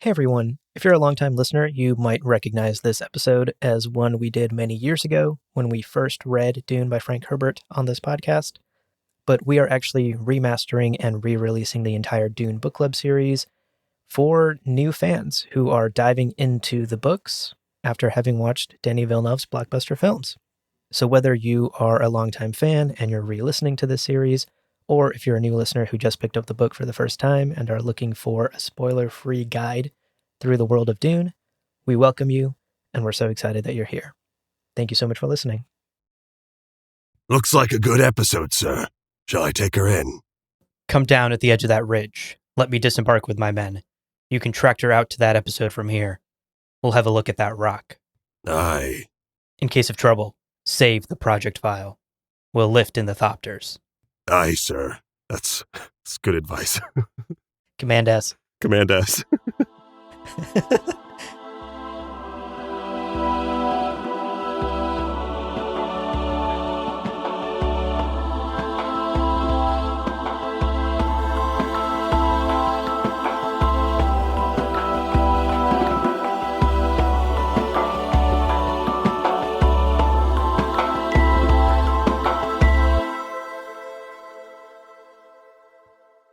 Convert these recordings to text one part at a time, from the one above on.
Hey everyone, if you're a longtime listener, you might recognize this episode as one we did many years ago when we first read Dune by Frank Herbert on this podcast. But we are actually remastering and re-releasing the entire Dune book club series for new fans who are diving into the books after having watched Denis Villeneuve's blockbuster films. So whether you are a longtime fan and you're re-listening to this series, or if you're a new listener who just picked up the book for the first time and are looking for a spoiler-free guide through the world of Dune, we welcome you, and we're so excited that you're here. Thank you so much for listening. Looks like a good episode, sir. Shall I take her in? Come down at the edge of that ridge. Let me disembark with my men. You can track her out to that episode from here. We'll have a look at that rock. Aye. In case of trouble, save the project file. We'll lift in the Thopters. Aye, sir. That's good advice. Command S. Command S.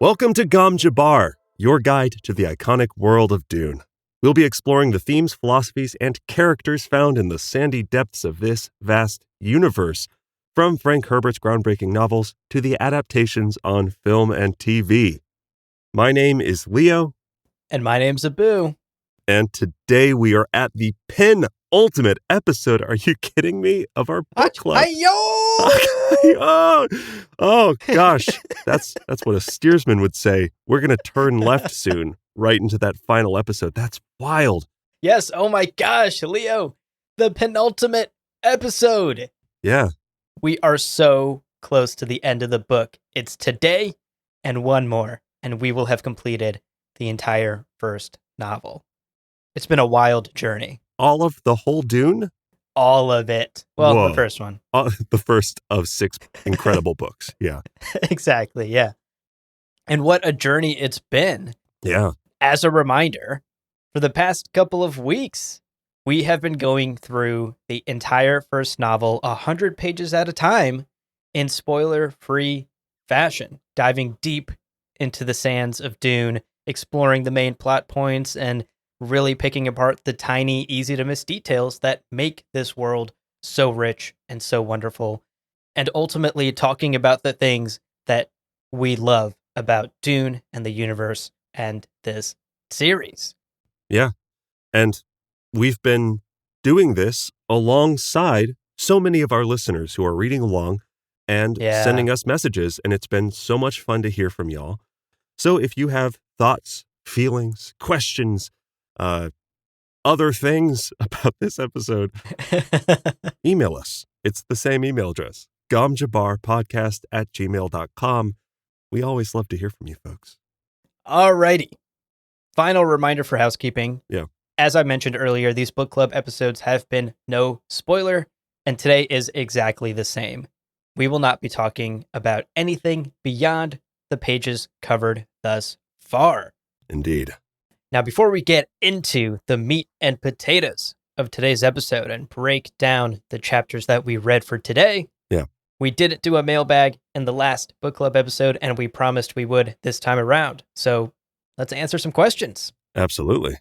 Welcome to Gom Jabbar, your guide to the iconic world of Dune. We'll be exploring the themes, philosophies, and characters found in the sandy depths of this vast universe, from Frank Herbert's groundbreaking novels to the adaptations on film and TV. My name is Leo. And my name's Abu. And today we are at the penultimate episode, are you kidding me, of our book club. Oh gosh, that's what a steersman would say. We're going to turn left soon, right into that final episode. That's wild. Yes, oh my gosh, Leo, the penultimate episode. Yeah. We are so close to the end of the book. It's today and one more, and we will have completed the entire first novel. It's been a wild journey. All of the whole Dune? All of it. Well, Whoa. The first one. The first of 6 incredible books. Yeah. Exactly, yeah. And what a journey it's been. Yeah. As a reminder, for the past couple of weeks, we have been going through the entire first novel 100 pages at a time in spoiler-free fashion, diving deep into the sands of Dune, exploring the main plot points, and really picking apart the tiny, easy-to-miss details that make this world so rich and so wonderful, and ultimately talking about the things that we love about Dune and the universe and this series. Yeah. And we've been doing this alongside so many of our listeners who are reading along and sending us messages, and it's been so much fun to hear from y'all. So if you have thoughts, feelings, questions, other things about this episode, email us. It's the same email address, gomjabarpodcast@gmail.com. We always love to hear from you folks. Alrighty. Final reminder for housekeeping. Yeah. As I mentioned earlier, these book club episodes have been no spoiler, and today is exactly the same. We will not be talking about anything beyond the pages covered thus far. Indeed. Now, before we get into the meat and potatoes of today's episode and break down the chapters that we read for today, we didn't do a mailbag in the last book club episode, and we promised we would this time around. So let's answer some questions. Absolutely.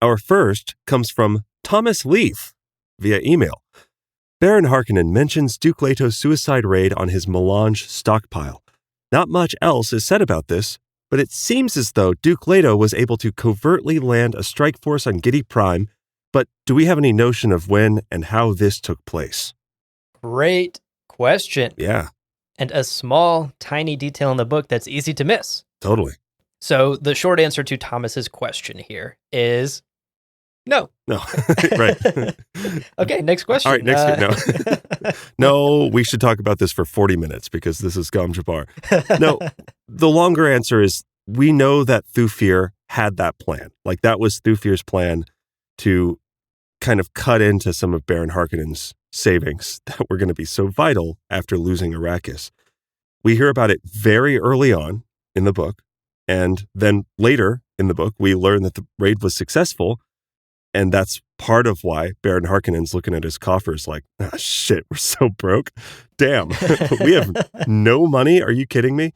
Our first comes from Thomas Leaf via email. Baron Harkonnen mentions Duke Leto's suicide raid on his melange stockpile. Not much else is said about this, but it seems as though Duke Leto was able to covertly land a strike force on Giedi Prime, but do we have any notion of when and how this took place? Great question. Yeah. And a small, tiny detail in the book that's easy to miss. Totally. So the short answer to Thomas's question here is no. No. Right. Okay, next question. All right, no. No, we should talk about this for 40 minutes because this is Gom Jabbar. No, the longer answer is we know that Thufir had that plan. Like that was Thufir's plan to kind of cut into some of Baron Harkonnen's savings that were going to be so vital after losing Arrakis. We hear about it very early on in the book, and then later in the book, we learn that the raid was successful. And that's part of why Baron Harkonnen's looking at his coffers like, ah, shit, we're so broke. Damn, we have no money. Are you kidding me?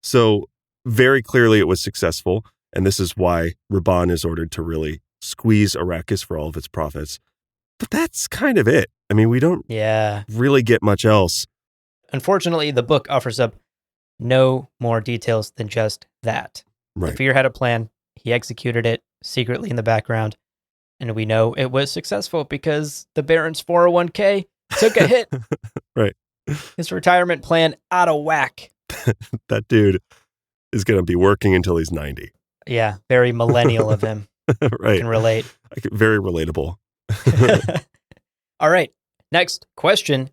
So very clearly it was successful. And this is why Raban is ordered to really squeeze Arrakis for all of its profits. But that's kind of it. I mean, we don't really get much else. Unfortunately, the book offers up no more details than just that. Right. The Fear had a plan. He executed it secretly in the background. And we know it was successful because the Baron's 401k took a hit. Right. His retirement plan out of whack. That dude is going to be working until he's 90. Yeah, very millennial of him. Right. I can relate. Very relatable. All right. Next question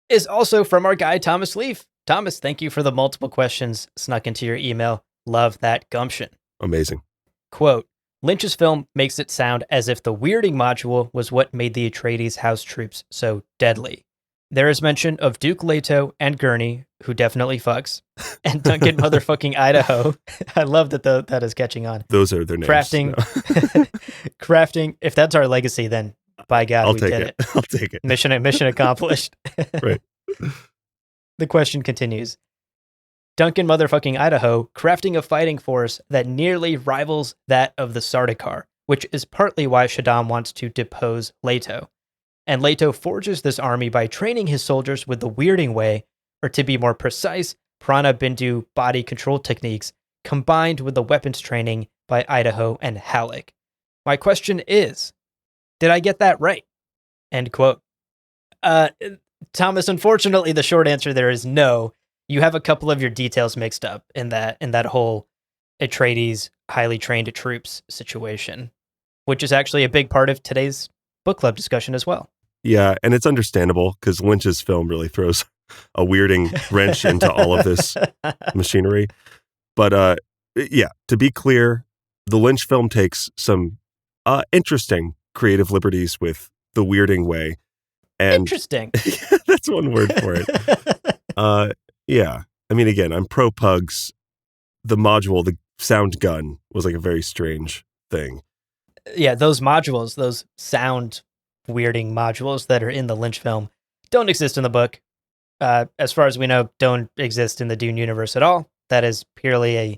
is also from our guy, Thomas Leaf. Thomas, thank you for the multiple questions snuck into your email. Love that gumption. Amazing. Quote, Lynch's film makes it sound as if the weirding module was what made the Atreides house troops so deadly. There is mention of Duke Leto and Gurney, who definitely fucks, and Duncan motherfucking Idaho. I love that that is catching on. Those are their names. Crafting. If that's our legacy, then by God, we did it. I'll take it. Mission accomplished. Right. The question continues. Duncan motherfucking Idaho crafting a fighting force that nearly rivals that of the Sardaukar, which is partly why Shaddam wants to depose Leto. And Leto forges this army by training his soldiers with the weirding way, or to be more precise, Prana Bindu body control techniques, combined with the weapons training by Idaho and Halleck. My question is, did I get that right? End quote. Thomas, unfortunately, the short answer there is no. You have a couple of your details mixed up in that whole Atreides highly trained troops situation, which is actually a big part of today's book club discussion as well. Yeah, and it's understandable because Lynch's film really throws a weirding wrench into all of this machinery. But yeah, to be clear, the Lynch film takes some interesting creative liberties with the weirding way. And interesting. That's one word for it. Yeah. I mean, again, I'm pro pugs. The module, the sound gun was like a very strange thing. Yeah, those modules, those sound weirding modules that are in the Lynch film don't exist in the book. As far as we know, don't exist in the Dune universe at all. That is purely a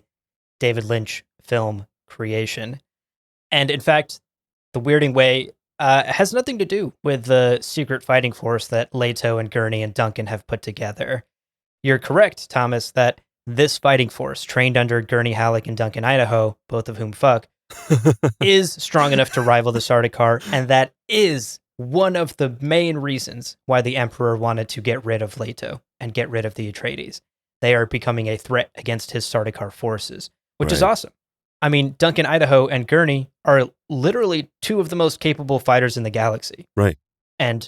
David Lynch film creation. And in fact, the weirding way has nothing to do with the secret fighting force that Leto and Gurney and Duncan have put together. You're correct, Thomas, that this fighting force, trained under Gurney Halleck and Duncan Idaho, both of whom fuck, is strong enough to rival the Sardaukar, and that is one of the main reasons why the Emperor wanted to get rid of Leto and get rid of the Atreides. They are becoming a threat against his Sardaukar forces, which is awesome. I mean, Duncan Idaho and Gurney are literally two of the most capable fighters in the galaxy. Right. And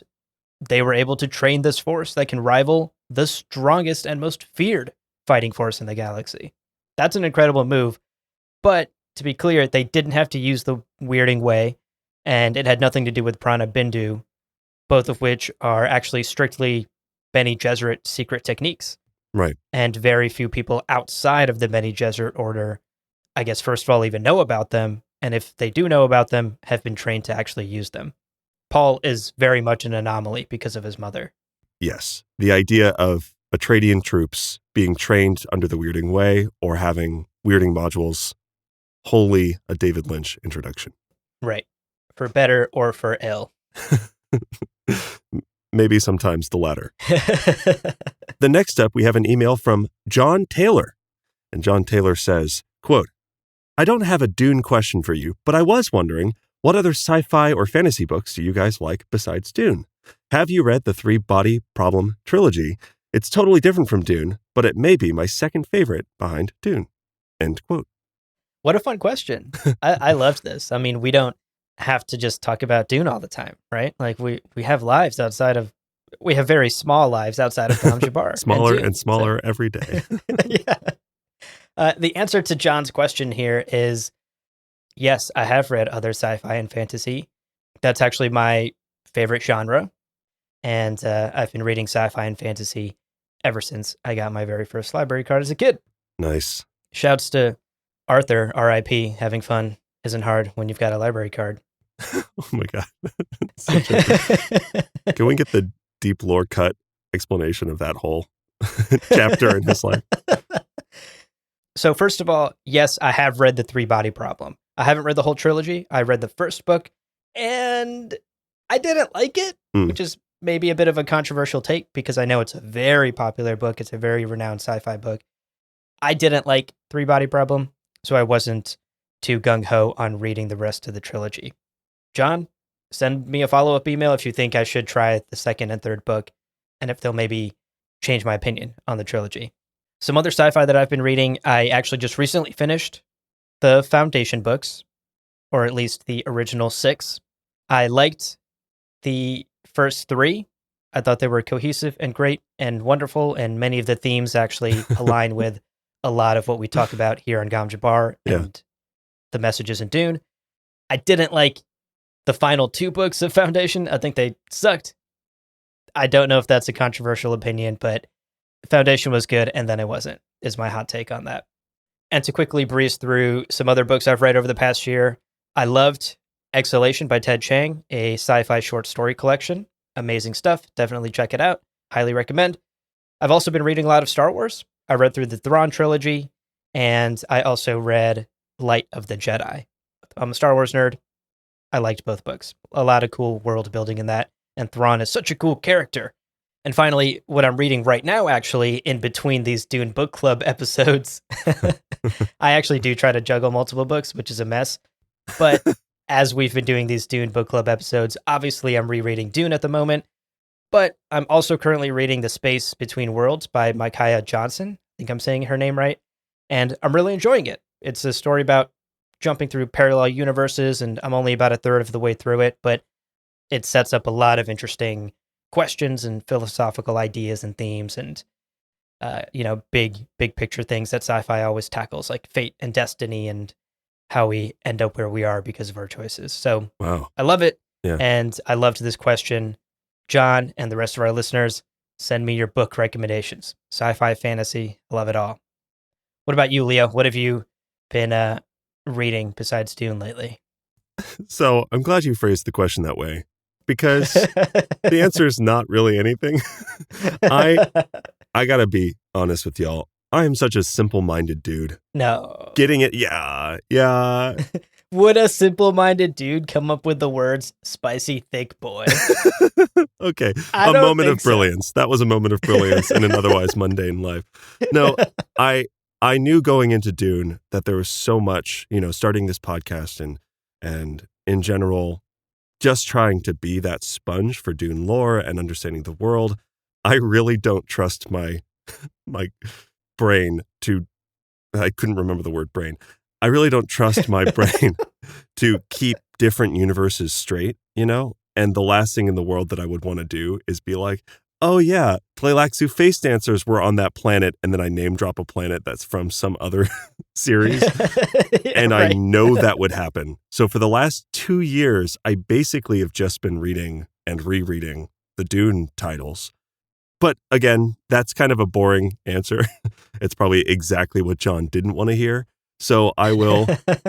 they were able to train this force that can rival the strongest and most feared fighting force in the galaxy. That's an incredible move. But to be clear, they didn't have to use the weirding way, and it had nothing to do with Prana Bindu, both of which are actually strictly Bene Gesserit secret techniques. Right. And very few people outside of the Bene Gesserit order, I guess, first of all, even know about them. And if they do know about them, have been trained to actually use them. Paul is very much an anomaly because of his mother. Yes. The idea of Atreidian troops being trained under the weirding way or having weirding modules, wholly a David Lynch introduction. Right. For better or for ill. Maybe sometimes the latter. The next up, we have an email from John Taylor. And John Taylor says, quote, I don't have a Dune question for you, but I was wondering, what other sci-fi or fantasy books do you guys like besides Dune? Have you read the Three Body Problem trilogy? It's totally different from Dune, but it may be my second favorite behind Dune. End quote. What a fun question. I loved this. I mean, we don't have to just talk about Dune all the time, right? Like we have lives outside of, we have very small lives outside of Tom Jabbar. Smaller and smaller every day. Yeah. The answer to John's question here is yes, I have read other sci-fi and fantasy. That's actually my favorite genre. And I've been reading sci-fi and fantasy ever since I got my very first library card as a kid. Nice. Shouts to Arthur, R.I.P., having fun isn't hard when you've got a library card. Oh my God. Can we get the deep lore cut explanation of that whole chapter in his life? So first of all, yes, I have read The Three Body Problem. I haven't read the whole trilogy. I read the first book, and I didn't like it, which is maybe a bit of a controversial take because I know it's a very popular book. It's a very renowned sci-fi book. I didn't like Three Body Problem, so I wasn't too gung-ho on reading the rest of the trilogy. John, send me a follow-up email if you think I should try the second and third book, and if they'll maybe change my opinion on the trilogy. Some other sci-fi that I've been reading, I actually just recently finished the Foundation books, or at least the original 6. I liked the first 3. I thought they were cohesive and great and wonderful, and many of the themes actually align with a lot of what we talk about here on Gom Jabbar and the messages in Dune. I didn't like the final 2 books of Foundation. I think they sucked. I don't know if that's a controversial opinion, but Foundation was good, and then it wasn't, is my hot take on that. And to quickly breeze through some other books I've read over the past year, I loved Exhalation by Ted Chiang, a sci-fi short story collection. Amazing stuff. Definitely check it out. Highly recommend. I've also been reading a lot of Star Wars. I read through the Thrawn trilogy, and I also read Light of the Jedi. I'm a Star Wars nerd. I liked both books. A lot of cool world building in that, and Thrawn is such a cool character. And finally, what I'm reading right now, actually, in between these Dune Book Club episodes, I actually do try to juggle multiple books, which is a mess. But as we've been doing these Dune Book Club episodes, obviously I'm rereading Dune at the moment, but I'm also currently reading The Space Between Worlds by Micaiah Johnson. I think I'm saying her name right. And I'm really enjoying it. It's a story about jumping through parallel universes, and I'm only about a third of the way through it, but it sets up a lot of interesting questions and philosophical ideas and themes and big picture things that sci-fi always tackles, like fate and destiny and how we end up where we are because of our choices. So wow, I love it. Yeah. And I loved this question. John and the rest of our listeners, send me your book recommendations. Sci-fi, fantasy, I love it all. What about you, Leo? What have you been reading besides Dune lately? So I'm glad you phrased the question that way, because the answer is not really anything. I gotta be honest with y'all. I am such a simple-minded dude. No. Getting it? Yeah. Would a simple-minded dude come up with the words spicy thick boy? Okay. A moment of brilliance. That was a moment of brilliance in an otherwise mundane life. No, I knew going into Dune that there was so much, starting this podcast and in general, just trying to be that sponge for Dune lore and understanding the world. I really don't trust my brain to, I couldn't remember the word brain. I really don't trust my brain to keep different universes straight, And the last thing in the world that I would want to do is be like, oh yeah, Tleilaxu face dancers were on that planet, and then I name drop a planet that's from some other series. And right. I know that would happen. So for the last 2 years, I basically have just been reading and rereading the Dune titles. But again, that's kind of a boring answer. It's probably exactly what John didn't want to hear. So I will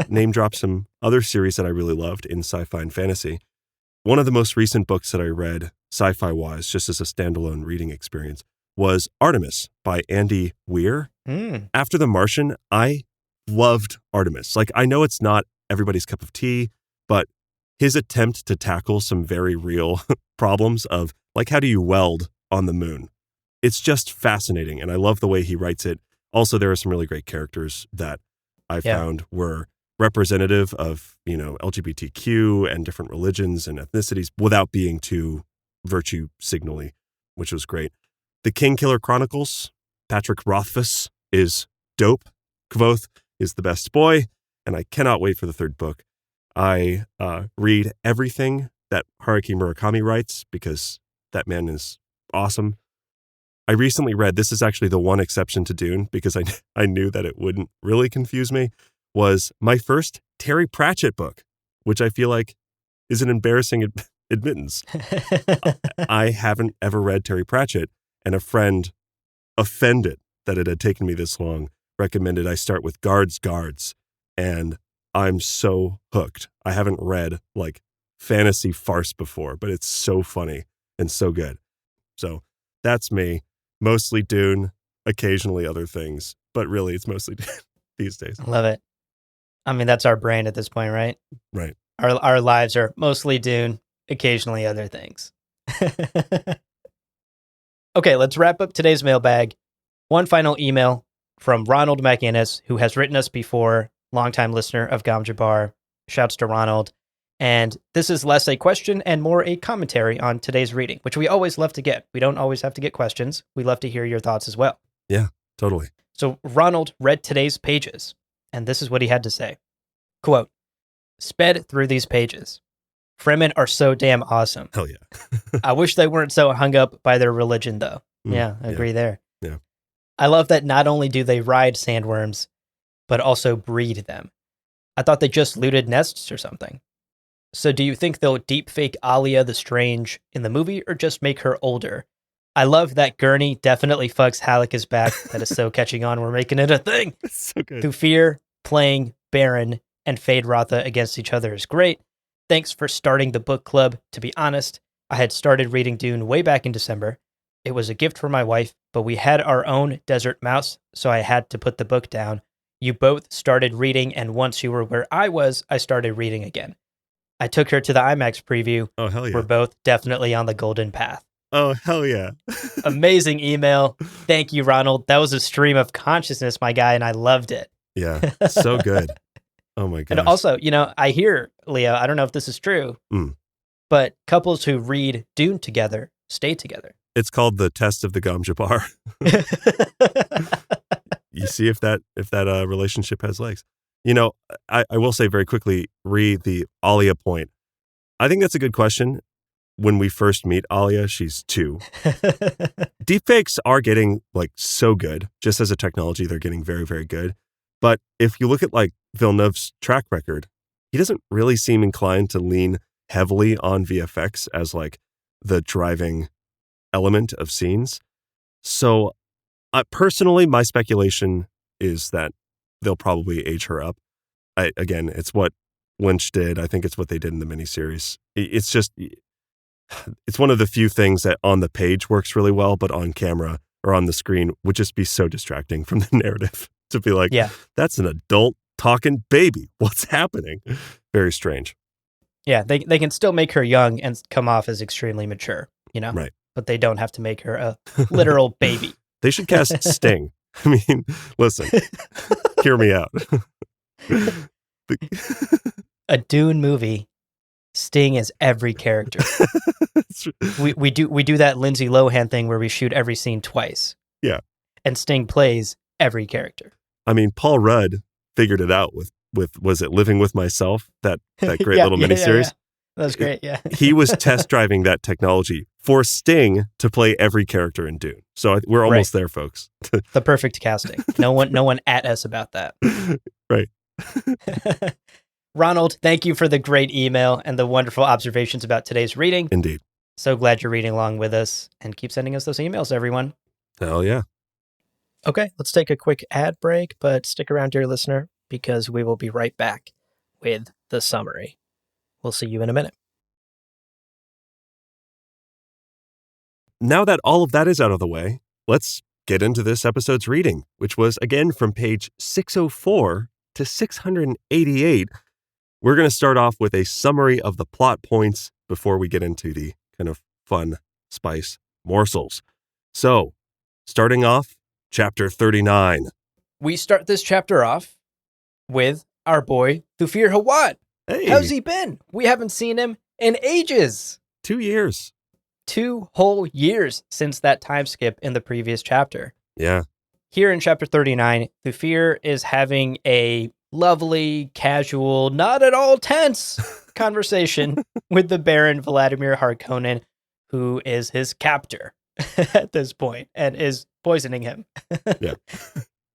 name drop some other series that I really loved in sci-fi and fantasy. One of the most recent books that I read, sci-fi wise, just as a standalone reading experience, was Artemis by Andy Weir. After The Martian, I loved Artemis. Like, I know it's not everybody's cup of tea, but his attempt to tackle some very real problems of, like, how do you weld on the moon? It's just fascinating, and I love the way he writes it. Also, there are some really great characters that I found were representative of, LGBTQ and different religions and ethnicities without being too virtue signally, which was great. The Kingkiller Chronicles, Patrick Rothfuss is dope. Kvothe is the best boy, and I cannot wait for the third book. I read everything that Haruki Murakami writes because that man is awesome. I recently read, this is actually the one exception to Dune because I knew that it wouldn't really confuse me, was my first Terry Pratchett book, which I feel like is an embarrassing admittance. I haven't ever read Terry Pratchett, and a friend, offended that it had taken me this long, recommended I start with Guards, and I'm so hooked. I haven't read like fantasy farce before, but it's so funny and so good. So that's me. Mostly Dune, occasionally other things, but really it's mostly Dune these days. I love it. I mean, that's our brand at this point, right? Right. Our lives are mostly Dune, occasionally other things. Okay, let's wrap up today's mailbag. One final email from Ronald McInnes, who has written us before, longtime listener of Gom Jabbar. Shouts to Ronald. And this is less a question and more a commentary on today's reading, which we always love to get. We don't always have to get questions. We love to hear your thoughts as well. Yeah, totally. So Ronald read today's pages, and this is what he had to say. Quote, sped through these pages. Fremen are so damn awesome. Hell yeah. I wish they weren't so hung up by their religion, though. Yeah, I agree there. Yeah. I love that not only do they ride sandworms, but also breed them. I thought they just looted nests or something. So do you think they'll deepfake Alia the Strange in the movie or just make her older? I love that Gurney definitely fucks Halleck's back. That is so catching on. We're making it a thing. It's so good. Thufir playing Baron and Fade Rotha against each other is great. Thanks for starting the book club. To be honest, I had started reading Dune way back in December. It was a gift for my wife, but we had our own desert mouse, so I had to put the book down. You both started reading, and once you were where I was, I started reading again. I took her to the IMAX preview. Oh, hell yeah. We're both definitely on the golden path. Oh, hell yeah. Amazing email. Thank you, Ronald. That was a stream of consciousness, my guy, and I loved it. Yeah, so good. Oh my gosh. And also, I hear, Leo, I don't know if this is true, but couples who read Dune together stay together. It's called the test of the Gom Jabbar. You see if that relationship has legs. I will say very quickly, the Alia point. I think that's a good question. When we first meet Alia, she's 2. Deepfakes are getting like so good. Just as a technology, they're getting very, very good. But if you look at like Villeneuve's track record, he doesn't really seem inclined to lean heavily on VFX as like the driving element of scenes. So personally, my speculation is that they'll probably age her up. Again, it's what Lynch did. I think it's what they did in the miniseries. It's one of the few things that on the page works really well, but on camera or on the screen would just be so distracting from the narrative to be like, that's an adult talking baby. What's happening? Very strange. Yeah, they can still make her young and come off as extremely mature, Right. But they don't have to make her a literal baby. They should cast Sting. I mean, listen, hear me out. A Dune movie, Sting is every character. we do that Lindsay Lohan thing where we shoot every scene twice. Yeah. And Sting plays every character. I mean, Paul Rudd figured it out with was it Living with Myself, that great little miniseries? Yeah. That was great, yeah. He was test driving that technology for Sting to play every character in Dune. So we're almost there, folks. The perfect casting. No one at us about that. Right. Ronald, thank you for the great email and the wonderful observations about today's reading. Indeed. So glad you're reading along with us, and keep sending us those emails, everyone. Hell yeah. Okay, let's take a quick ad break, but stick around, dear listener, because we will be right back with the summary. We'll see you in a minute. Now that all of that is out of the way, let's get into this episode's reading, which was again from page 604 to 688. We're going to start off with a summary of the plot points before we get into the kind of fun spice morsels. So, starting off, chapter 39. We start this chapter off with our boy, Thufir Hawat. Hey. How's he been? We haven't seen him in ages. 2 years. 2 whole years since that time skip in the previous chapter. Yeah. Here in chapter 39, Thufir is having a lovely, casual, not at all tense conversation with the Baron Vladimir Harkonnen, who is his captor at this point and is poisoning him. Yeah.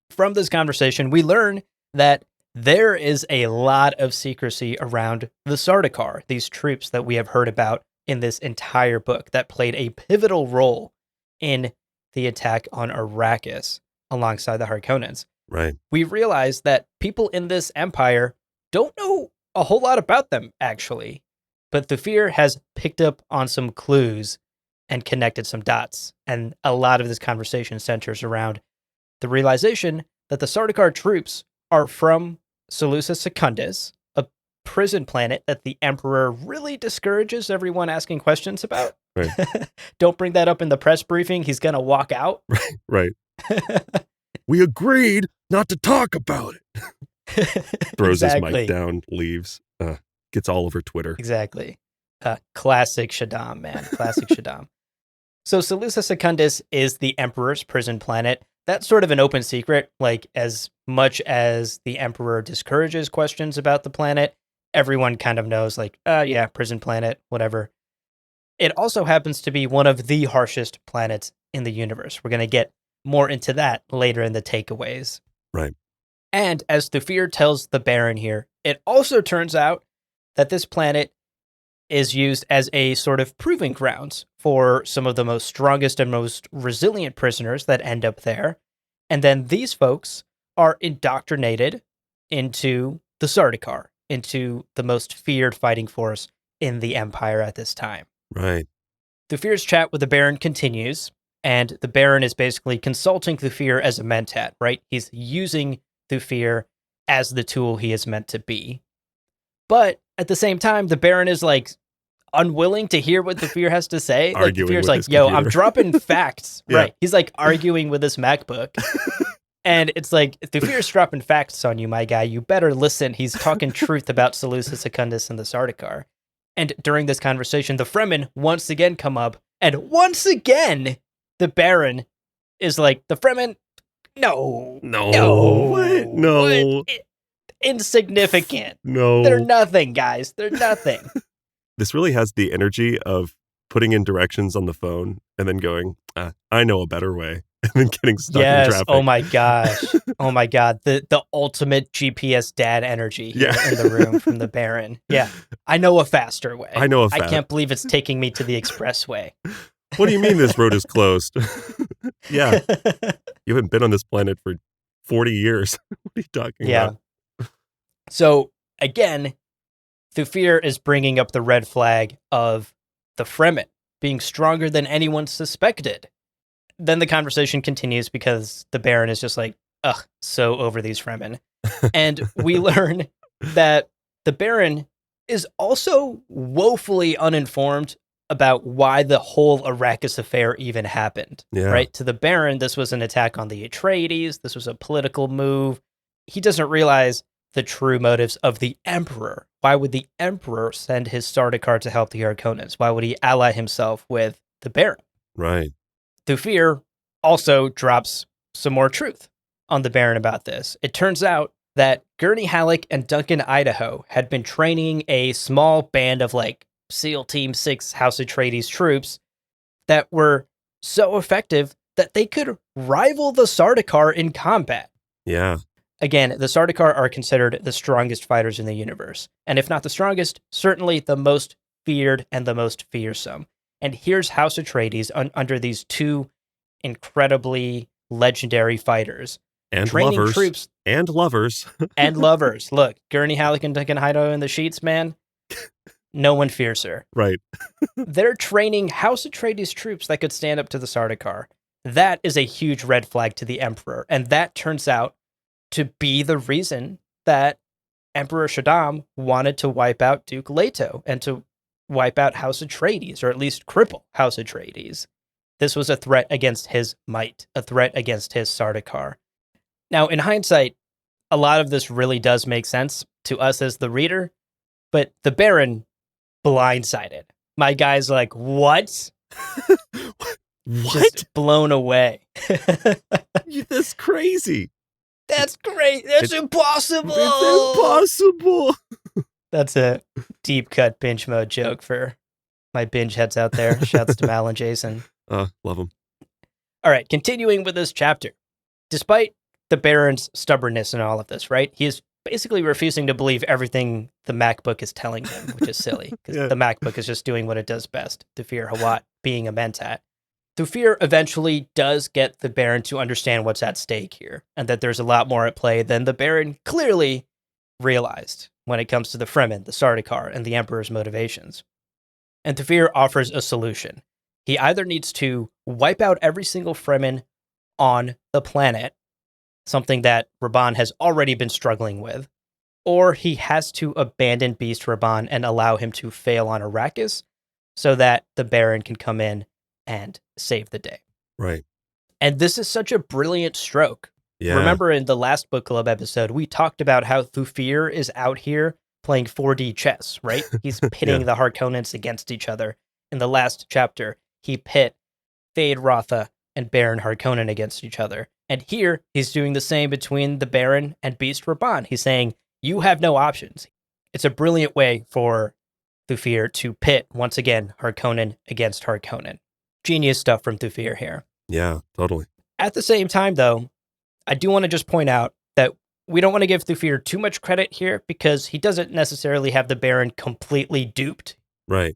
From this conversation, we learn that there is a lot of secrecy around the Sardaukar, these troops that we have heard about in this entire book that played a pivotal role in the attack on Arrakis alongside the Harkonnens. Right. We realize that people in this empire don't know a whole lot about them, actually. But Thufir has picked up on some clues and connected some dots. And a lot of this conversation centers around the realization that the Sardaukar troops are from Seleucus Secundus, a prison planet that the Emperor really discourages everyone asking questions about. Right. Don't bring that up in the press briefing. He's going to walk out. Right. We agreed not to talk about it. Throws his mic down, leaves, gets all over Twitter. Exactly. Classic Shaddam, man. Classic Shaddam. So Seleucus Secundus is the Emperor's prison planet. That's sort of an open secret. Like, as much as the Emperor discourages questions about the planet, everyone kind of knows, like, yeah, prison planet, whatever. It also happens to be one of the harshest planets in the universe. We're going to get more into that later in the takeaways. Right. And as Thufir tells the Baron here, it also turns out that this planet is used as a sort of proving grounds for some of the most strongest and most resilient prisoners that end up there. And then these folks are indoctrinated into the Sardaukar, into the most feared fighting force in the Empire at this time. Right. Thufir's chat with the Baron continues, and the Baron is basically consulting Thufir as a mentat, right? He's using Thufir as the tool he is meant to be. But at the same time, the Baron is like unwilling to hear what Thufir has to say. Like Thufir's like, yo, I'm dropping facts. Yeah. Right. He's like arguing with his MacBook. And it's like, Thufir's dropping facts on you, my guy. You better listen. He's talking truth about Seleucus Secundus and the Sardaukar. And during this conversation, the Fremen once again come up. And once again, the Baron is like, the Fremen, no. What? No. What? Insignificant. No. They're nothing, guys. They're nothing. This really has the energy of putting in directions on the phone and then going, I know a better way. And then getting stuck in traffic. Oh my gosh. Oh my God. The ultimate GPS dad energy here in the room from the Baron. Yeah. I know a faster way. I can't believe it's taking me to the expressway. What do you mean this road is closed? Yeah. You haven't been on this planet for 40 years. What are you talking about? So again, Thufir is bringing up the red flag of the Fremen being stronger than anyone suspected. Then the conversation continues because the Baron is just like, ugh, so over these Fremen. And we learn that the Baron is also woefully uninformed about why the whole Arrakis affair even happened. Yeah. Right? To the Baron, this was an attack on the Atreides. This was a political move. He doesn't realize the true motives of the Emperor. Why would the Emperor send his Sardaukar to help the Harkonnens? Why would he ally himself with the Baron? Right. Thufir also drops some more truth on the Baron about this. It turns out that Gurney Halleck and Duncan Idaho had been training a small band of like SEAL Team 6 House Atreides troops that were so effective that they could rival the Sardaukar in combat. Yeah. Again, the Sardaukar are considered the strongest fighters in the universe. And if not the strongest, certainly the most feared and the most fearsome. And here's House Atreides under these two incredibly legendary fighters. And training lovers. Troops. And lovers. And lovers. Look, Gurney Halleck and Duncan Idaho in the sheets, man. No one fears her. Right. They're training House Atreides troops that could stand up to the Sardaukar. That is a huge red flag to the Emperor. And that turns out to be the reason that Emperor Shaddam wanted to wipe out Duke Leto and to wipe out House Atreides, or at least cripple House Atreides. This was a threat against his might, a threat against his Sardaukar. Now, in hindsight, a lot of this really does make sense to us as the reader, but the Baron blindsided. My guy's like, what? What? Just blown away. That's crazy. That's great. That's impossible. It's impossible. That's a deep cut binge mode joke for my binge heads out there. Shouts to Mal and Jason. Love them. All right, continuing with this chapter. Despite the Baron's stubbornness in all of this, right? He is basically refusing to believe everything the MacBook is telling him, which is silly, because the MacBook is just doing what it does best, Thufir Hawat being a mentat. Thufir eventually does get the Baron to understand what's at stake here, and that there's a lot more at play than the Baron clearly realized when it comes to the Fremen, the Sardaukar, and the Emperor's motivations. And Thufir offers a solution. He either needs to wipe out every single Fremen on the planet, something that Raban has already been struggling with, or he has to abandon Beast Raban and allow him to fail on Arrakis so that the Baron can come in and save the day. Right. And this is such a brilliant stroke. Yeah. Remember in the last book club episode, we talked about how Thufir is out here playing 4D chess, right? He's pitting the Harkonnens against each other. In the last chapter, he pit Feyd-Rautha and Baron Harkonnen against each other. And here, he's doing the same between the Baron and Beast Raban. He's saying, you have no options. It's a brilliant way for Thufir to pit, once again, Harkonnen against Harkonnen. Genius stuff from Thufir here. Yeah, totally. At the same time, though, I do want to just point out that we don't want to give Thufir too much credit here because he doesn't necessarily have the Baron completely duped. Right.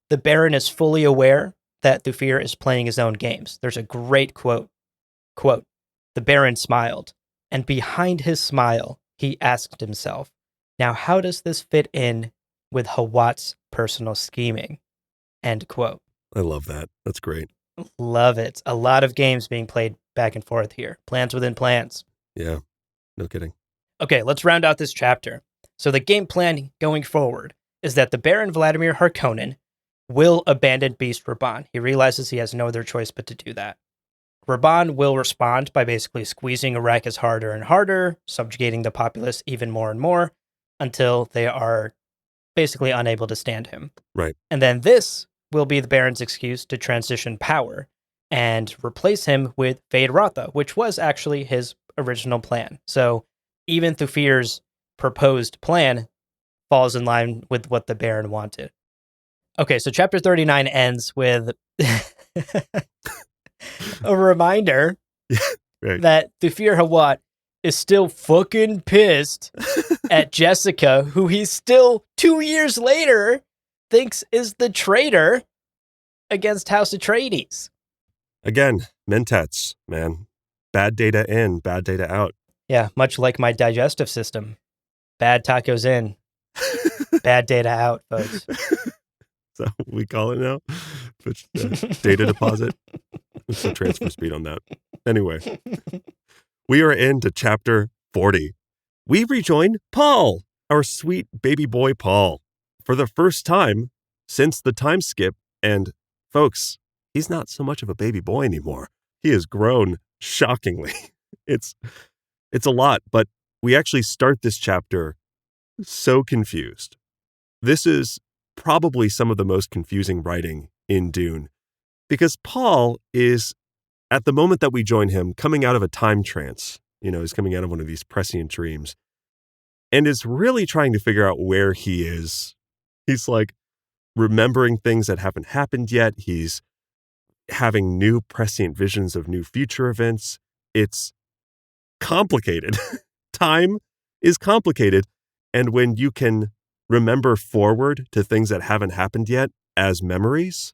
The Baron is fully aware that Thufir is playing his own games. There's a great quote. Quote, "The Baron smiled, and behind his smile, he asked himself, now how does this fit in with Hawat's personal scheming?" End quote. I love that. That's great. Love it. A lot of games being played back and forth here. Plans within plans. Yeah, no kidding. Okay, let's round out this chapter. So the game plan going forward is that the Baron Vladimir Harkonnen will abandon Beast Raban. He realizes he has no other choice but to do that. Raban will respond by basically squeezing Arrakis harder and harder, subjugating the populace even more and more, until they are basically unable to stand him. Right. And then this will be the Baron's excuse to transition power and replace him with Feyd-Rautha, which was actually his original plan. So even Thufir's proposed plan falls in line with what the Baron wanted. Okay, so chapter 39 ends with a reminder that Thufir Hawat is still fucking pissed at Jessica, who he still 2 years later thinks is the traitor against House Atreides. Again, Mentats, man. Bad data in, bad data out. Yeah, much like my digestive system. Bad tacos in, bad data out, folks. Is that what we call it now? Data deposit? What's the transfer speed on that? Anyway, we are into chapter 40. We rejoin Paul, our sweet baby boy Paul, for the first time since the time skip. And folks, he's not so much of a baby boy anymore. He has grown shockingly. It's a lot, but we actually start this chapter so confused. This is probably some of the most confusing writing in Dune, because Paul is, at the moment that we join him, coming out of a time trance. You know, he's coming out of one of these prescient dreams and is really trying to figure out where he is. He's like remembering things that haven't happened yet. He's having new prescient visions of new future events. It's complicated. Time is complicated. And when you can remember forward to things that haven't happened yet as memories,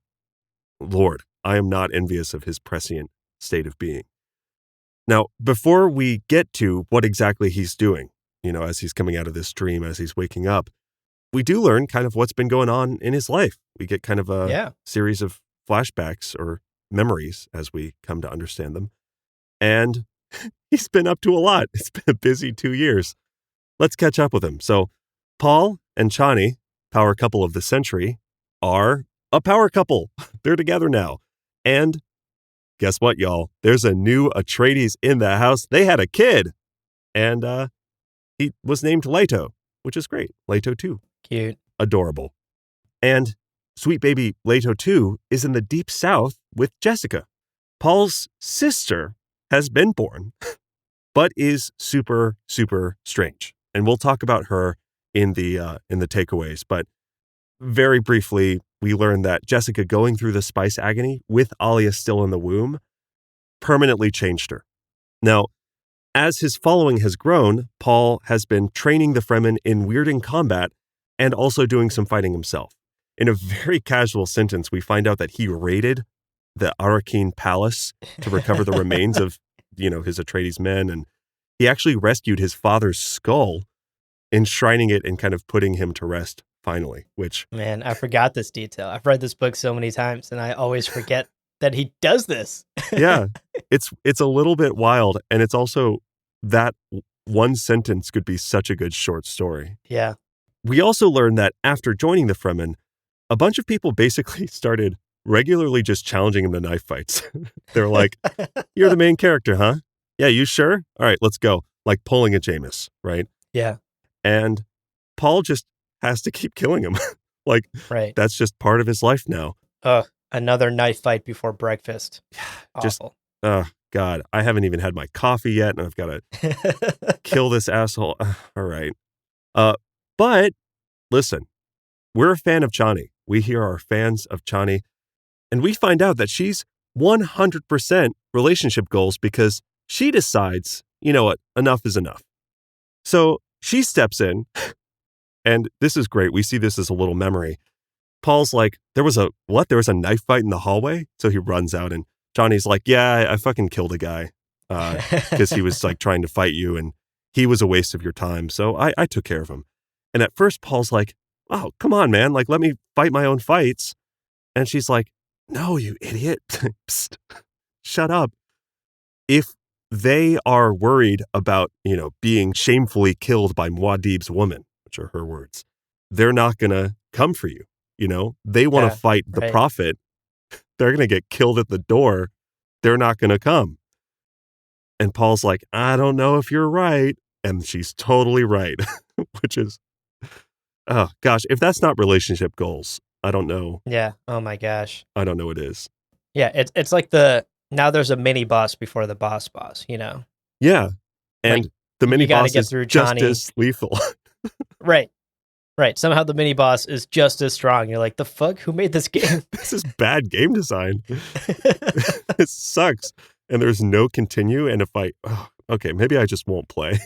Lord, I am not envious of his prescient state of being. Now, before we get to what exactly he's doing, you know, as he's coming out of this dream, as he's waking up, we do learn kind of what's been going on in his life. We get kind of a series of flashbacks or memories as we come to understand them. And he's been up to a lot. It's been a busy 2 years. Let's catch up with him. So Paul and Chani, power couple of the century, are a power couple. They're together now. And guess what, y'all? There's a new Atreides in the house. They had a kid. And he was named Leto, which is great. Leto 2. Cute. Adorable. And sweet baby Leto 2 is in the deep south with Jessica. Paul's sister has been born, but is super, super strange. And we'll talk about her in the takeaways. But very briefly, we learn that Jessica going through the spice agony with Alia still in the womb permanently changed her. Now, as his following has grown, Paul has been training the Fremen in weirding combat and also doing some fighting himself. In a very casual sentence, we find out that he raided the Arakeen Palace to recover the remains of, his Atreides men. And he actually rescued his father's skull, enshrining it and kind of putting him to rest finally, which... Man, I forgot this detail. I've read this book so many times and I always forget that he does this. Yeah, it's a little bit wild. And it's also that one sentence could be such a good short story. Yeah. We also learned that after joining the Fremen, a bunch of people basically started regularly just challenging him to knife fights. They're like, "You're the main character, huh? Yeah, you sure? All right, let's go." Like pulling a Jameis, right? Yeah. And Paul just has to keep killing him. Like, right. That's just part of his life now. Another knife fight before breakfast. Awful. Oh, God, I haven't even had my coffee yet, and I've got to kill this asshole. All right. But listen, we're a fan of Chani. We here are fans of Chani, and we find out that she's 100% relationship goals because she decides, you know what, enough is enough. So she steps in, and this is great. We see this as a little memory. Paul's like, there was a knife fight in the hallway? So he runs out, and Johnny's like, yeah, I fucking killed a guy because he was like trying to fight you, and he was a waste of your time. So I took care of him. And at first, Paul's like, oh, come on, man. Like, let me fight my own fights. And she's like, no, you idiot. Psst, shut up. If they are worried about, being shamefully killed by Muad'Dib's woman, which are her words, they're not going to come for you. They want to fight the prophet. They're going to get killed at the door. They're not going to come. And Paul's like, I don't know if you're right. And she's totally right, which is, oh gosh, if that's not relationship goals, I don't know. Yeah. Oh my gosh. I don't know what it is. Yeah. It's like now there's a mini boss before the boss, Yeah. And like, the mini boss is through just Chani. as lethal. Right. Somehow the mini boss is just as strong. You're like, the fuck? Who made this game? This is bad game design. It sucks. And there's no continue. And okay, maybe I just won't play.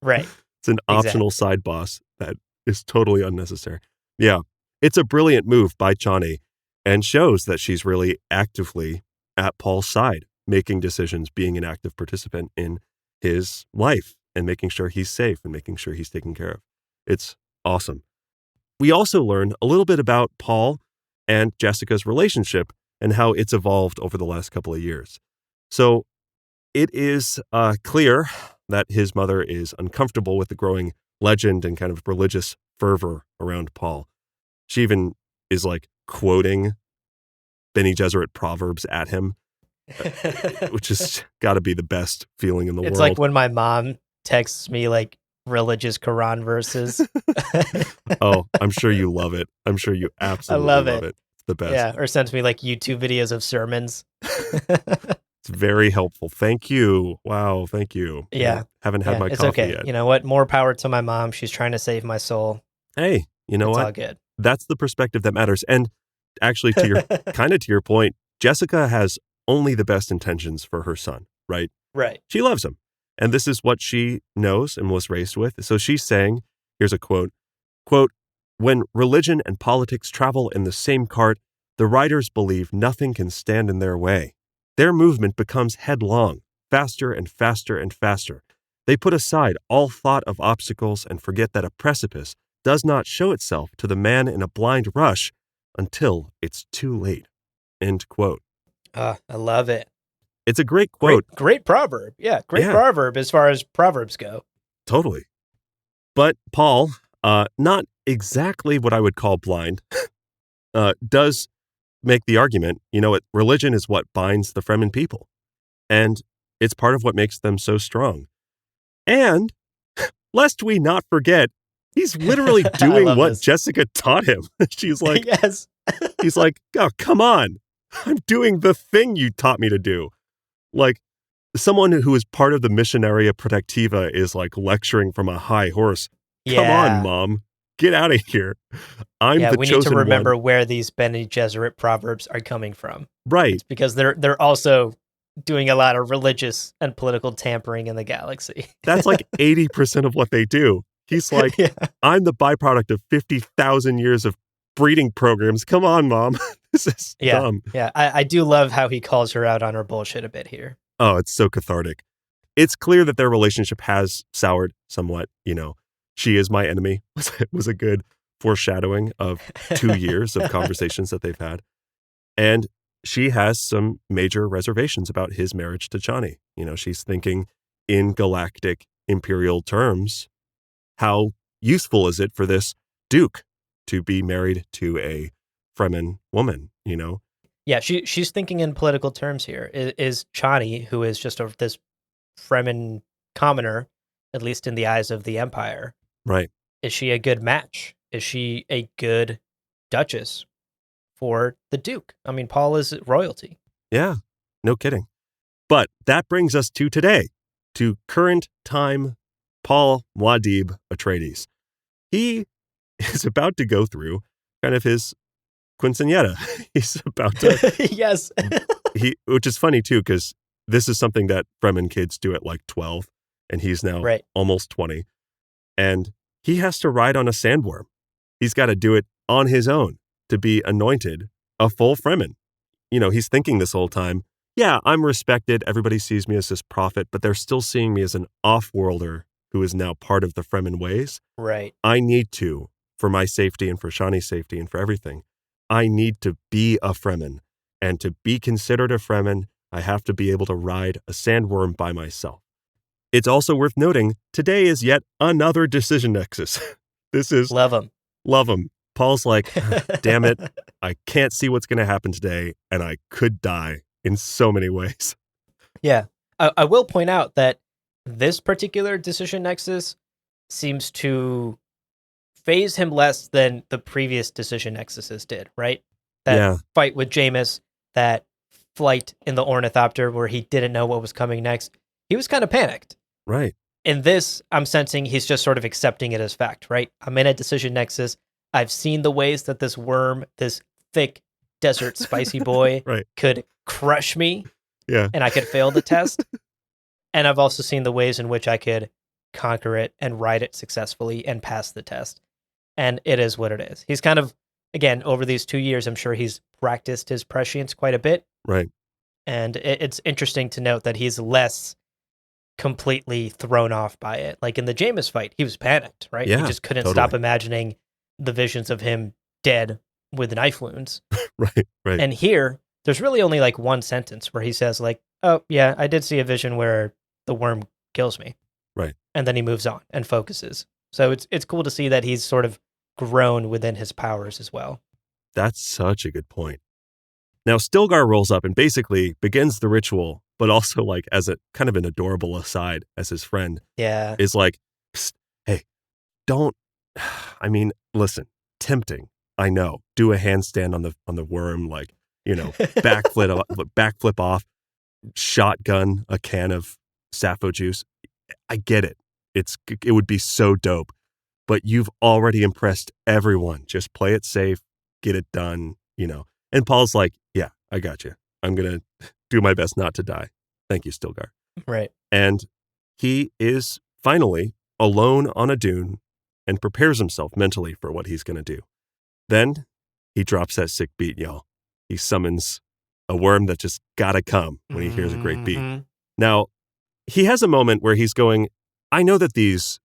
Right. It's an optional side boss that is totally unnecessary. Yeah. It's a brilliant move by Chani and shows that she's really actively at Paul's side, making decisions, being an active participant in his life and making sure he's safe and making sure he's taken care of. It's awesome. We also learn a little bit about Paul and Jessica's relationship and how it's evolved over the last couple of years. So it is clear that his mother is uncomfortable with the growing legend and kind of religious fervor around Paul. She even is like quoting Bene Gesserit proverbs at him, which has got to be the best feeling in the world. It's like when my mom texts me like religious Quran verses. Oh, I'm sure you love it. I'm sure you absolutely love it. It's the best. Yeah, or sends me like YouTube videos of sermons. It's very helpful. Thank you. Wow, thank you. Yeah. Haven't had my coffee okay. yet. You know what? More power to my mom. She's trying to save my soul. Hey, you know what? It's all good. That's the perspective that matters. And actually, to your point, Jessica has only the best intentions for her son, right? Right. She loves him. And this is what she knows and was raised with. So she's saying, here's a quote, when religion and politics travel in the same cart, the riders believe nothing can stand in their way. Their movement becomes headlong, faster and faster and faster. They put aside all thought of obstacles and forget that a precipice does not show itself to the man in a blind rush until it's too late. End quote. I love it. It's a great quote. Great proverb. Yeah, great proverb as far as proverbs go. Totally. But Paul, not exactly what I would call blind, does make the argument, religion is what binds the Fremen people. And it's part of what makes them so strong. And lest we not forget, he's literally doing what this. Jessica taught him. She's like, yes. He's like, oh, come on. I'm doing the thing you taught me to do. Like, someone who is part of the Missionaria Protectiva is like lecturing from a high horse. Come on, Mom. Get out of here. I'm the chosen one. We need to remember where these Bene Gesserit proverbs are coming from. Right. It's because they're also doing a lot of religious and political tampering in the galaxy. That's like 80% of what they do. He's like, I'm the byproduct of 50,000 years of breeding programs. Come on, Mom. This is dumb. Yeah. I do love how he calls her out on her bullshit a bit here. Oh, it's so cathartic. It's clear that their relationship has soured somewhat. She is my enemy was a good foreshadowing of 2 years of conversations that they've had. And she has some major reservations about his marriage to Chani. She's thinking in galactic imperial terms, how useful is it for this Duke to be married to a Fremen woman, Yeah, she's thinking in political terms here. Is Chani, who is just this Fremen commoner, at least in the eyes of the Empire, right? Is she a good match? Is she a good Duchess for the Duke? I mean, Paul is royalty. Yeah, no kidding. But that brings us to today, to current time Paul Muad'Dib Atreides. He is about to go through kind of his quinceañera. He's about to... Yes. Which is funny, too, because this is something that Fremen kids do at like 12, and he's now almost 20. And he has to ride on a sandworm. He's got to do it on his own to be anointed a full Fremen. He's thinking this whole time, yeah, I'm respected. Everybody sees me as this prophet, but they're still seeing me as an off-worlder who is now part of the Fremen ways. Right. I need to, for my safety and for Shani's safety and for everything, I need to be a Fremen. And to be considered a Fremen, I have to be able to ride a sandworm by myself. It's also worth noting, today is yet another decision nexus. This is... Love him. Love him. Paul's like, damn it, I can't see what's going to happen today, and I could die in so many ways. Yeah. I will point out that this particular decision nexus seems to phase him less than the previous decision nexuses did, right? That fight with Jameis, that flight in the ornithopter where he didn't know what was coming next. He was kind of panicked. Right. In this, I'm sensing he's just sort of accepting it as fact, right? I'm in a decision nexus. I've seen the ways that this worm, this thick desert spicy boy, could crush me. Yeah. And I could fail the test. And I've also seen the ways in which I could conquer it and ride it successfully and pass the test. And it is what it is. He's kind of, again, over these 2 years, I'm sure he's practiced his prescience quite a bit. Right. And it's interesting to note that he's less completely thrown off by it. Like in the Jameis fight, he was panicked, right? Yeah, he just couldn't stop imagining the visions of him dead with knife wounds. Right. And here, there's really only like one sentence where he says like, oh yeah, I did see a vision where the worm kills me. Right. And then he moves on and focuses. So it's cool to see that he's sort of grown within his powers as well. That's such a good point. Now, Stilgar rolls up and basically begins the ritual, but also like as a kind of an adorable aside as his friend. Yeah. Is like, hey, don't, listen, tempting. I know. Do a handstand on the worm, like, backflip off, shotgun a can of Sappho juice. I get it. It would be so dope, but you've already impressed everyone. Just play it safe, get it done, And Paul's like, yeah, I got you. I'm going to do my best not to die. Thank you, Stilgar. Right. And he is finally alone on a dune and prepares himself mentally for what he's going to do. Then he drops that sick beat, y'all. He summons a worm that just gotta come when he hears a great beat. Now, he has a moment where he's going, I know that these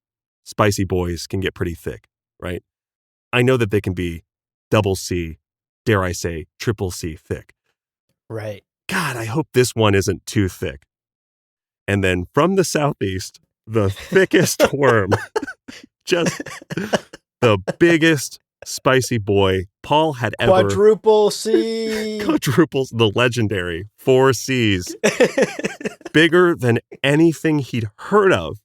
spicy boys can get pretty thick, right? I know that they can be double C, dare I say, triple C thick. Right. God, I hope this one isn't too thick. And then from the southeast, the thickest worm, just the biggest spicy boy Paul had ever... Quadruple C! Quadruples, the legendary 4 Cs. Bigger than anything he'd heard of.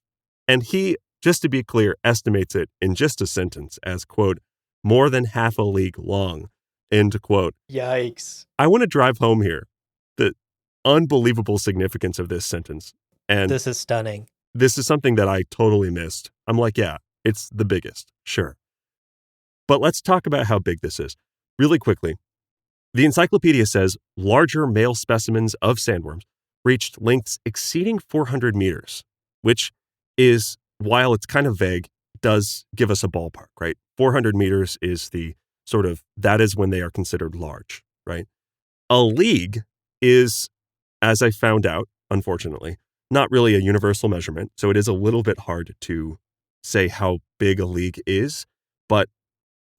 And he, just to be clear, estimates it in just a sentence as, quote, more than half a league long, end quote. Yikes. I want to drive home here the unbelievable significance of this sentence. And this is stunning. This is something that I totally missed. I'm like, yeah, it's the biggest, sure. But let's talk about how big this is. Really quickly, the encyclopedia says larger male specimens of sandworms reached lengths exceeding 400 meters, which is, while it's kind of vague, does give us a ballpark, right? 400 meters is the sort of, that is when they are considered large. right? A league is, as I found out, unfortunately, not really a universal measurement. So it is a little bit hard to say how big a league is. But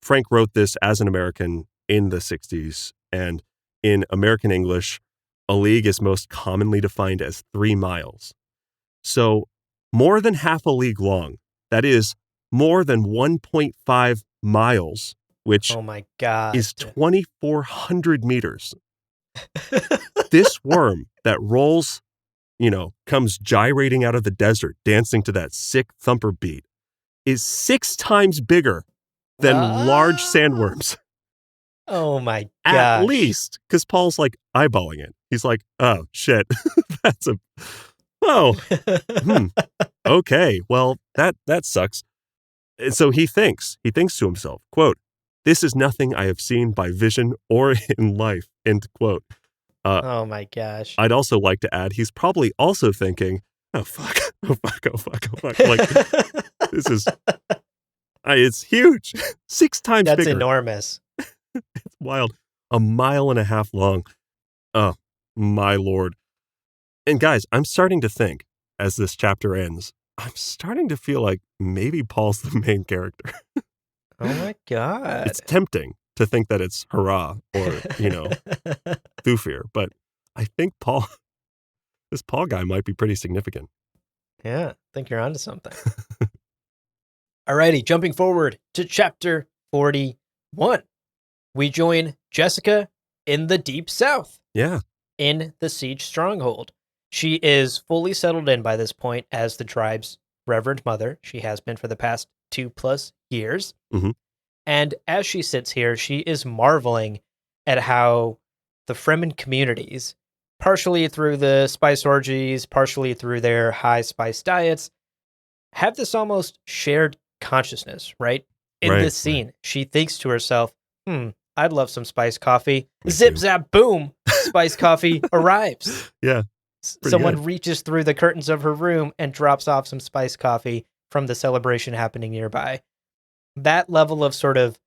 Frank wrote this as an American in the 60s. And in American English, a league is most commonly defined as 3 miles. So more than half a league long. That is more than 1.5 miles, which Oh my God. is 2,400 meters. This worm that rolls, comes gyrating out of the desert, dancing to that sick thumper beat, is 6 times bigger than large sandworms. Oh my At gosh. least, because Paul's like eyeballing it. He's like, oh, shit. That's a, whoa. Okay, well, that sucks. And so he thinks to himself, quote, "This is nothing I have seen by vision or in life," end quote. Oh my gosh. I'd also like to add, he's probably also thinking, oh, fuck, oh, fuck, oh, fuck, oh, fuck. Like, this is, it's huge. 6 times That's bigger. enormous. It's wild. 1.5 miles long. Oh, my Lord. And guys, I'm starting to think, as this chapter ends, I'm starting to feel like maybe Paul's the main character. Oh my God. It's tempting to think that it's Hurrah or, Thufir, but I think this Paul guy might be pretty significant. Yeah, I think you're onto something. Alrighty, jumping forward to chapter 41. We join Jessica in the Deep South. Yeah. In the siege stronghold. She is fully settled in by this point as the tribe's Reverend Mother. She has been for the past 2+ years. Mm-hmm. And as she sits here, she is marveling at how the Fremen communities, partially through the spice orgies, partially through their high spice diets, have this almost shared consciousness, right? In this scene, she thinks to herself, I'd love some spice coffee. Zip, zap, boom, spice coffee arrives. Yeah. Someone reaches through the curtains of her room and drops off some spice coffee from the celebration happening nearby. That level of sort of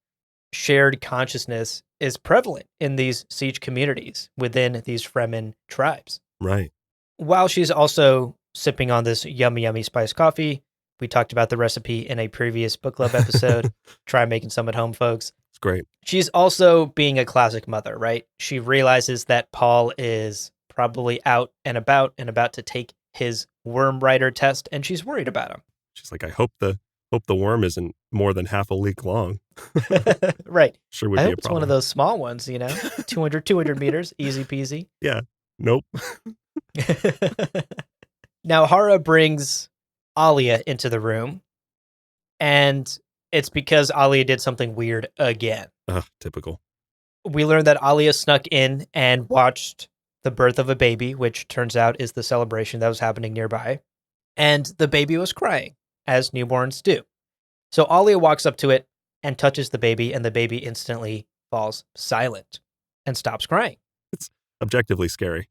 shared consciousness is prevalent in these siege communities within these Fremen tribes. Right. While she's also sipping on this yummy, yummy spice coffee, we talked about the recipe in a previous book club episode. Try making some at home, folks. It's great. She's also being a classic mother, right? She realizes that Paul is probably out and about to take his worm rider test, and she's worried about him. She's like, I hope the worm isn't more than half a league long. Right. Sure would I be hope a it's problem. one of those small ones, 200 meters, easy peasy. Yeah. Nope. Now, Hara brings Alia into the room, and it's because Alia did something weird again. Typical. We learned that Alia snuck in and watched the birth of a baby, which turns out is the celebration that was happening nearby. And the baby was crying, as newborns do. So Alia walks up to it and touches the baby, and the baby instantly falls silent and stops crying. It's objectively scary.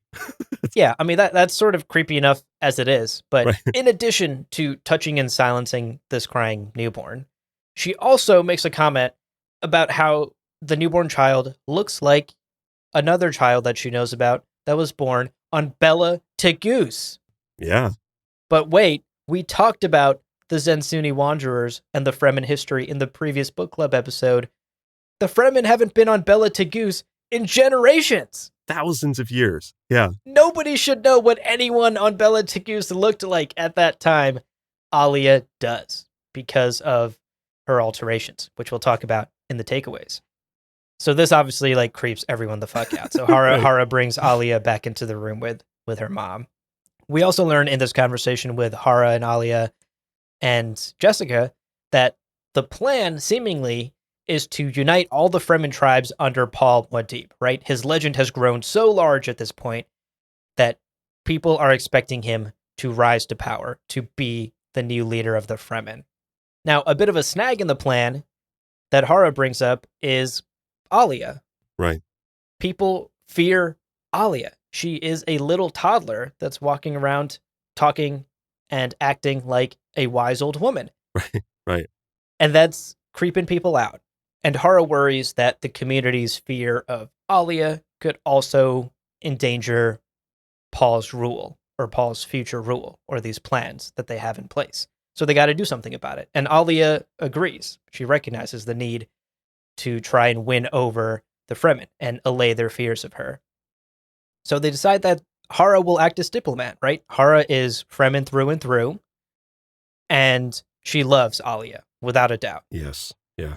Yeah, I mean, that's sort of creepy enough as it is. But in addition to touching and silencing this crying newborn, she also makes a comment about how the newborn child looks like another child that she knows about that was born on Bella Tegus. Yeah. But wait, we talked about the Zensuni Wanderers and the Fremen history in the previous book club episode. The Fremen haven't been on Bella Tegus in generations. Thousands of years. Yeah. Nobody should know what anyone on Bella Tegus looked like at that time. Alia does, because of her alterations, which we'll talk about in the takeaways. So this obviously creeps everyone the fuck out. So Hara brings Alia back into the room with her mom. We also learn in this conversation with Hara and Alia and Jessica that the plan seemingly is to unite all the Fremen tribes under Paul Muad'Dib, right? His legend has grown so large at this point that people are expecting him to rise to power, to be the new leader of the Fremen. Now, a bit of a snag in the plan that Hara brings up is Alia. Right. People fear Alia. She is a little toddler that's walking around talking and acting like a wise old woman. Right. And that's creeping people out. And Hara worries that the community's fear of Alia could also endanger Paul's rule or Paul's future rule or these plans that they have in place. So they got to do something about it. And Alia agrees. She recognizes the need to try and win over the Fremen and allay their fears of her. So they decide that Hara will act as diplomat, right? Hara is Fremen through and through, and she loves Alia, without a doubt. Yes. Yeah.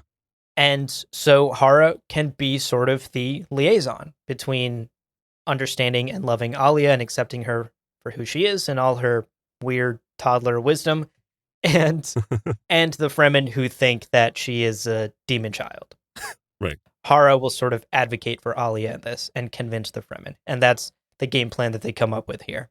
And so Hara can be sort of the liaison between understanding and loving Alia and accepting her for who she is and all her weird toddler wisdom, and and the Fremen who think that she is a demon child. Right. Hara will sort of advocate for Alia in this and convince the Fremen, and that's the game plan that they come up with here.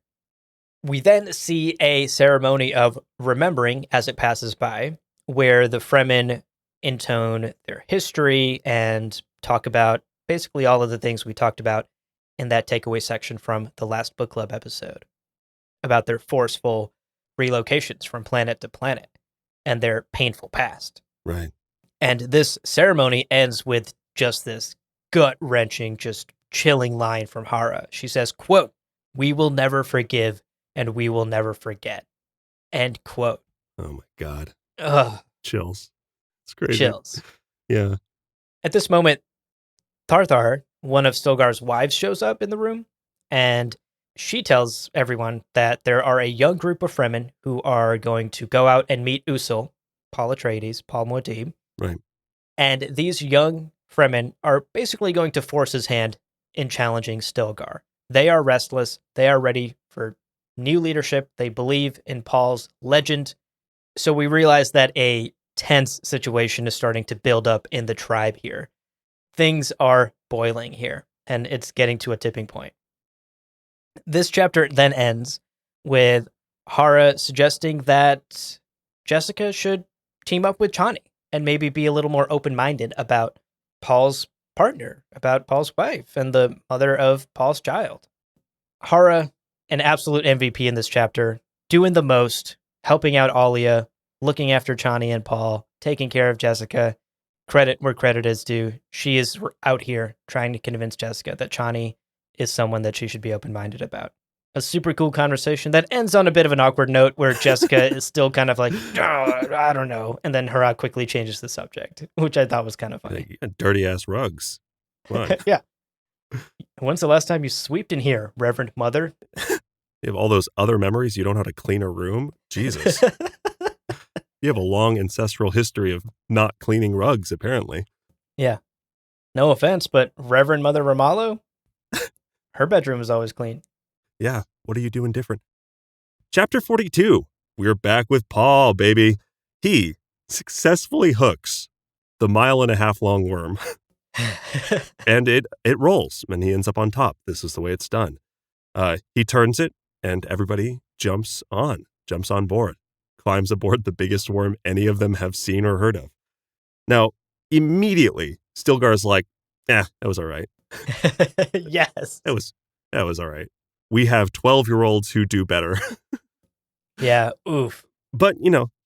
We then see a ceremony of remembering as it passes by, where the Fremen intone their history and talk about basically all of the things we talked about in that takeaway section from the last book club episode about their forceful relocations from planet to planet and their painful past. Right. And this ceremony ends with just this gut-wrenching, just chilling line from Hara. She says, quote, "We will never forgive and we will never forget." End quote. Oh my God. Ugh. Chills. It's crazy. Chills. Yeah. At this moment, Tarthar, one of Stilgar's wives, shows up in the room, and she tells everyone that there are a young group of Fremen who are going to go out and meet Usul, Paul Atreides, Paul Muad'Dib. Right. And these young Fremen are basically going to force his hand in challenging Stilgar. They are restless. They are ready for new leadership. They believe in Paul's legend. So we realize that a tense situation is starting to build up in the tribe here. Things are boiling here, and it's getting to a tipping point. This chapter then ends with Hara suggesting that Jessica should team up with Chani and maybe be a little more open-minded about Paul's partner, about Paul's wife, and the mother of Paul's child. Hara, an absolute MVP in this chapter, doing the most, helping out Alia, looking after Chani and Paul, taking care of Jessica. Credit where credit is due. She is out here trying to convince Jessica that Chani is someone that she should be open-minded about. A super cool conversation that ends on a bit of an awkward note where Jessica is still kind of like, oh, I don't know. And then Hara quickly changes the subject, which I thought was kind of funny. Dirty ass rugs. Yeah. When's the last time you sweeped in here, Reverend Mother? You have all those other memories. You don't know how to clean a room. Jesus. You have a long ancestral history of not cleaning rugs, apparently. Yeah. No offense, but Reverend Mother Ramallo, her bedroom is always clean. Yeah. What are you doing different? Chapter 42. We're back with Paul, baby. He successfully hooks the 1.5 mile long worm. And it rolls, and he ends up on top. This is the way it's done. He turns it, and everybody jumps on board, climbs aboard the biggest worm any of them have seen or heard of. Now, immediately, Stilgar's like, that was all right. Yes. That was all right. We have 12-year-olds who do better. Yeah, oof. But,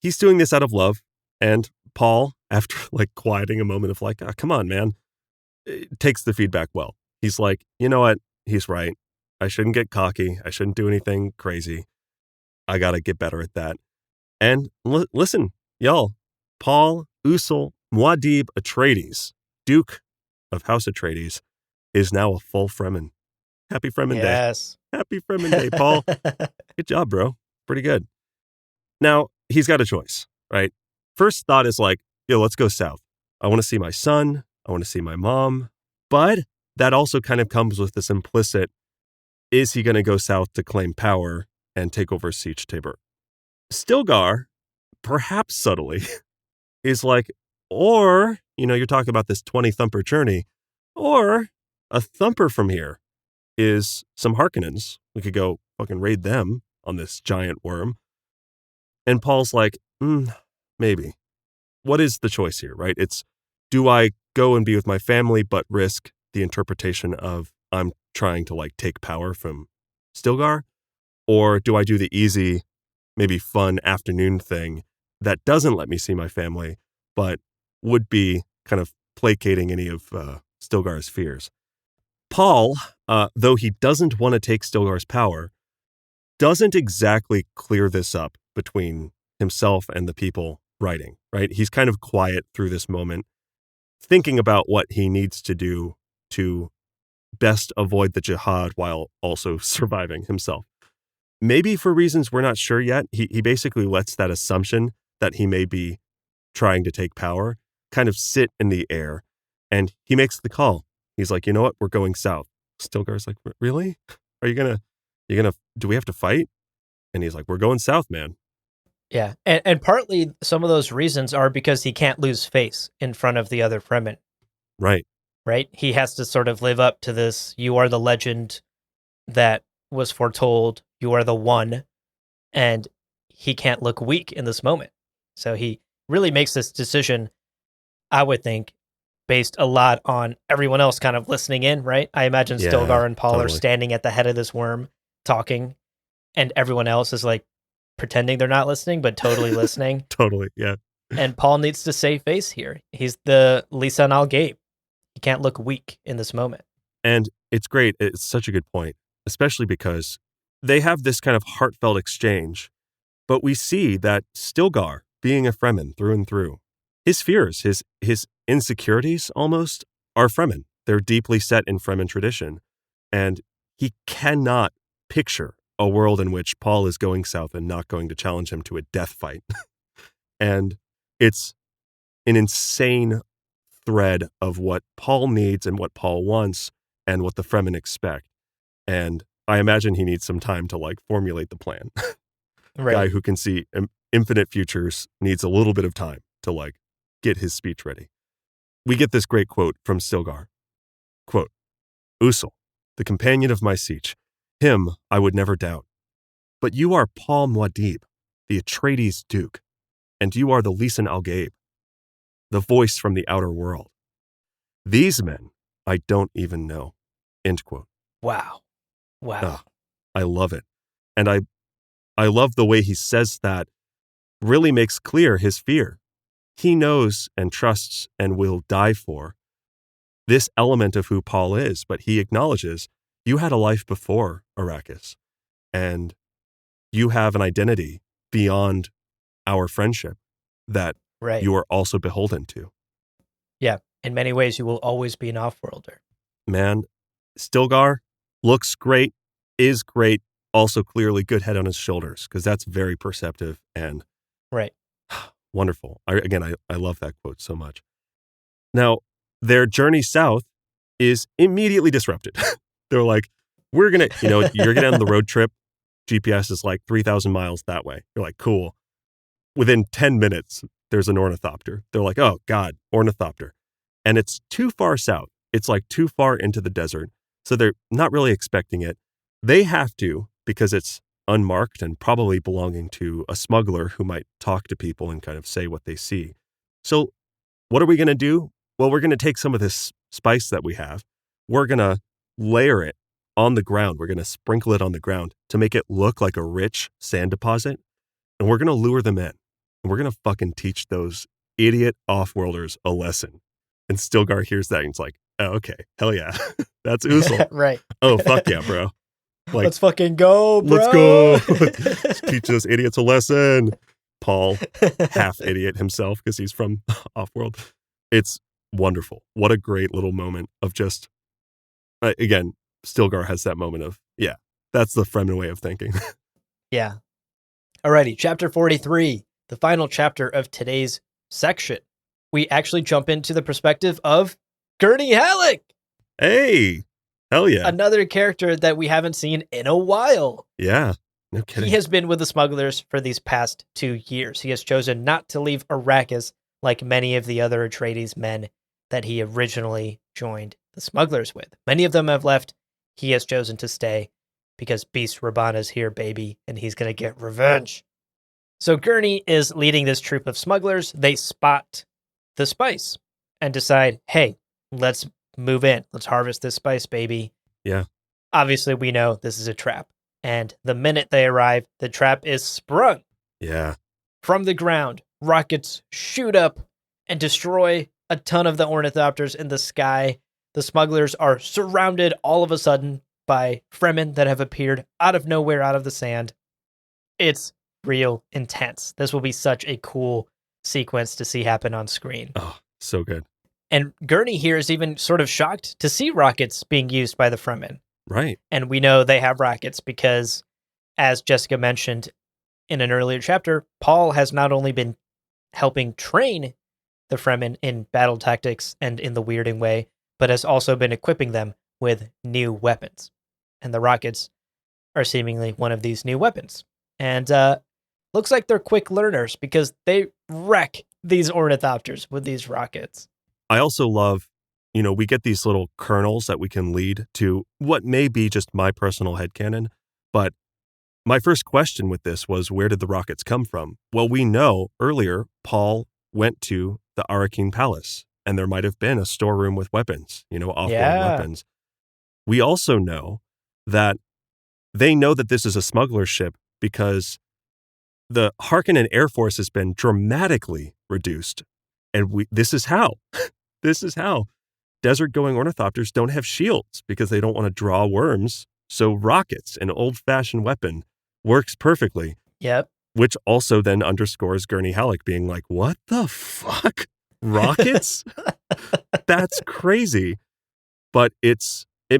he's doing this out of love. And Paul, after quieting a moment of come on, man, takes the feedback well. He's like, you know what? He's right. I shouldn't get cocky. I shouldn't do anything crazy. I got to get better at that. And listen, y'all, Paul Usul Muad'Dib Atreides, Duke of House Atreides, is now a full Fremen. Happy Fremen Day. Happy Fremen Day, Paul. Good job, bro. Pretty good. Now, he's got a choice, right? First thought is let's go south. I want to see my son. I want to see my mom. But that also kind of comes with this implicit, is he going to go south to claim power and take over Siege Tabor? Stilgar, perhaps subtly, is or, you're talking about this 20-thumper journey, or a thumper from here is some Harkonnens. We could go fucking raid them on this giant worm. And Paul's like, maybe. What is the choice here, right? It's, do I go and be with my family but risk the interpretation of I'm trying to take power from Stilgar? Or do I do the easy, maybe fun afternoon thing that doesn't let me see my family, but would be kind of placating any of Stilgar's fears? Paul, though he doesn't want to take Stilgar's power, doesn't exactly clear this up between himself and the people writing, right? He's kind of quiet through this moment, thinking about what he needs to do to best avoid the jihad while also surviving himself. Maybe for reasons we're not sure yet, he basically lets that assumption that he may be trying to take power kind of sit in the air, and he makes the call. He's like, you know what? We're going south. Stilgar's like, really? Are you gonna, do we have to fight? And he's like, we're going south, man. Yeah. And partly some of those reasons are because he can't lose face in front of the other Fremen. Right. Right? He has to sort of live up to this, you are the legend that was foretold, you are the one, and he can't look weak in this moment. So he really makes this decision, I would think, based a lot on everyone else kind of listening in, right? I imagine Stilgar and Paul are standing at the head of this worm talking, and everyone else is like pretending they're not listening, but totally listening. Totally, yeah. And Paul needs to save face here. He's the Lisan al Gaib. He can't look weak in this moment. And it's great. It's such a good point, especially because they have this kind of heartfelt exchange. But we see that Stilgar, being a Fremen through and through, his fears, his insecurities almost are Fremen. They're deeply set in Fremen tradition. And he cannot picture a world in which Paul is going south and not going to challenge him to a death fight. And it's an insane thread of what Paul needs and what Paul wants and what the Fremen expect. And I imagine he needs some time to like formulate the plan. Right. Guy who can see infinite futures needs a little bit of time to like get his speech ready. We get this great quote from Stilgar. Quote, Usul, the companion of my siege, him I would never doubt. But you are Paul Muad'Dib, the Atreides Duke, and you are the Lisan al Gaib, the voice from the outer world. These men I don't even know. End quote. Wow. I love it. And I love the way he says that, really makes clear his fear. He knows and trusts and will die for this element of who Paul is, but he acknowledges you had a life before Arrakis, and you have an identity beyond our friendship that you are also beholden to. Yeah, in many ways, you will always be an off-worlder. Man, Stilgar looks great, is great, also clearly good head on his shoulders, because that's very perceptive and wonderful. I love that quote so much. Now, their journey south is immediately disrupted. They're like, we're going to, you're going to end the road trip. GPS is like 3,000 miles that way. You're like, cool. Within 10 minutes, there's an ornithopter. They're like, oh, God, ornithopter. And it's too far south. It's like too far into the desert. So they're not really expecting it. They have to, because it's unmarked and probably belonging to a smuggler who might talk to people and kind of say what they see. So what are we going to do? Well, we're going to take some of this spice that we have. We're going to layer it on the ground. We're going to sprinkle it on the ground to make it look like a rich sand deposit. And we're going to lure them in. And we're going to fucking teach those idiot off-worlders a lesson. And Stilgar hears that and it's like, oh, okay, hell yeah. That's Usul. Right. Oh, fuck yeah, bro. Like, let's fucking go, bro. Let's go. Let's teach those idiots a lesson. Paul, half idiot himself because he's from off-world. It's wonderful. What a great little moment of just, again, Stilgar has that moment of, yeah, that's the Fremen way of thinking. Yeah. Alrighty, chapter 43, the final chapter of today's section. We actually jump into the perspective of Gurney Halleck. Hey, hell yeah. Another character that we haven't seen in a while. Yeah, no kidding. He has been with the smugglers for these past 2 years. He has chosen not to leave Arrakis like many of the other Atreides men that he originally joined the smugglers with. Many of them have left. He has chosen to stay because Beast Rabanne is here, baby, and he's going to get revenge. So Gurney is leading this troop of smugglers. They spot the spice and decide, hey, let's move in. Let's harvest this spice, baby. Yeah. Obviously, we know this is a trap. And the minute they arrive, the trap is sprung. Yeah. From the ground, rockets shoot up and destroy a ton of the ornithopters in the sky. The smugglers are surrounded all of a sudden by Fremen that have appeared out of nowhere, out of the sand. It's real intense. This will be such a cool sequence to see happen on screen. Oh, so good. And Gurney here is even sort of shocked to see rockets being used by the Fremen. Right. And we know they have rockets because, as Jessica mentioned in an earlier chapter, Paul has not only been helping train the Fremen in battle tactics and in the weirding way, but has also been equipping them with new weapons. And the rockets are seemingly one of these new weapons. And looks like they're quick learners because they wreck these ornithopters with these rockets. I also love, we get these little kernels that we can lead to what may be just my personal headcanon. But my first question with this was, where did the rockets come from? Well, we know earlier Paul went to the Arakeen Palace, and there might have been a storeroom with weapons, off-world weapons. We also know that they know that this is a smuggler ship because the Harkonnen Air Force has been dramatically reduced. And this is how. This is how. Desert-going ornithopters don't have shields because they don't want to draw worms. So rockets, an old-fashioned weapon, works perfectly. Yep. Which also then underscores Gurney Halleck being like, what the fuck? Rockets? That's crazy. But it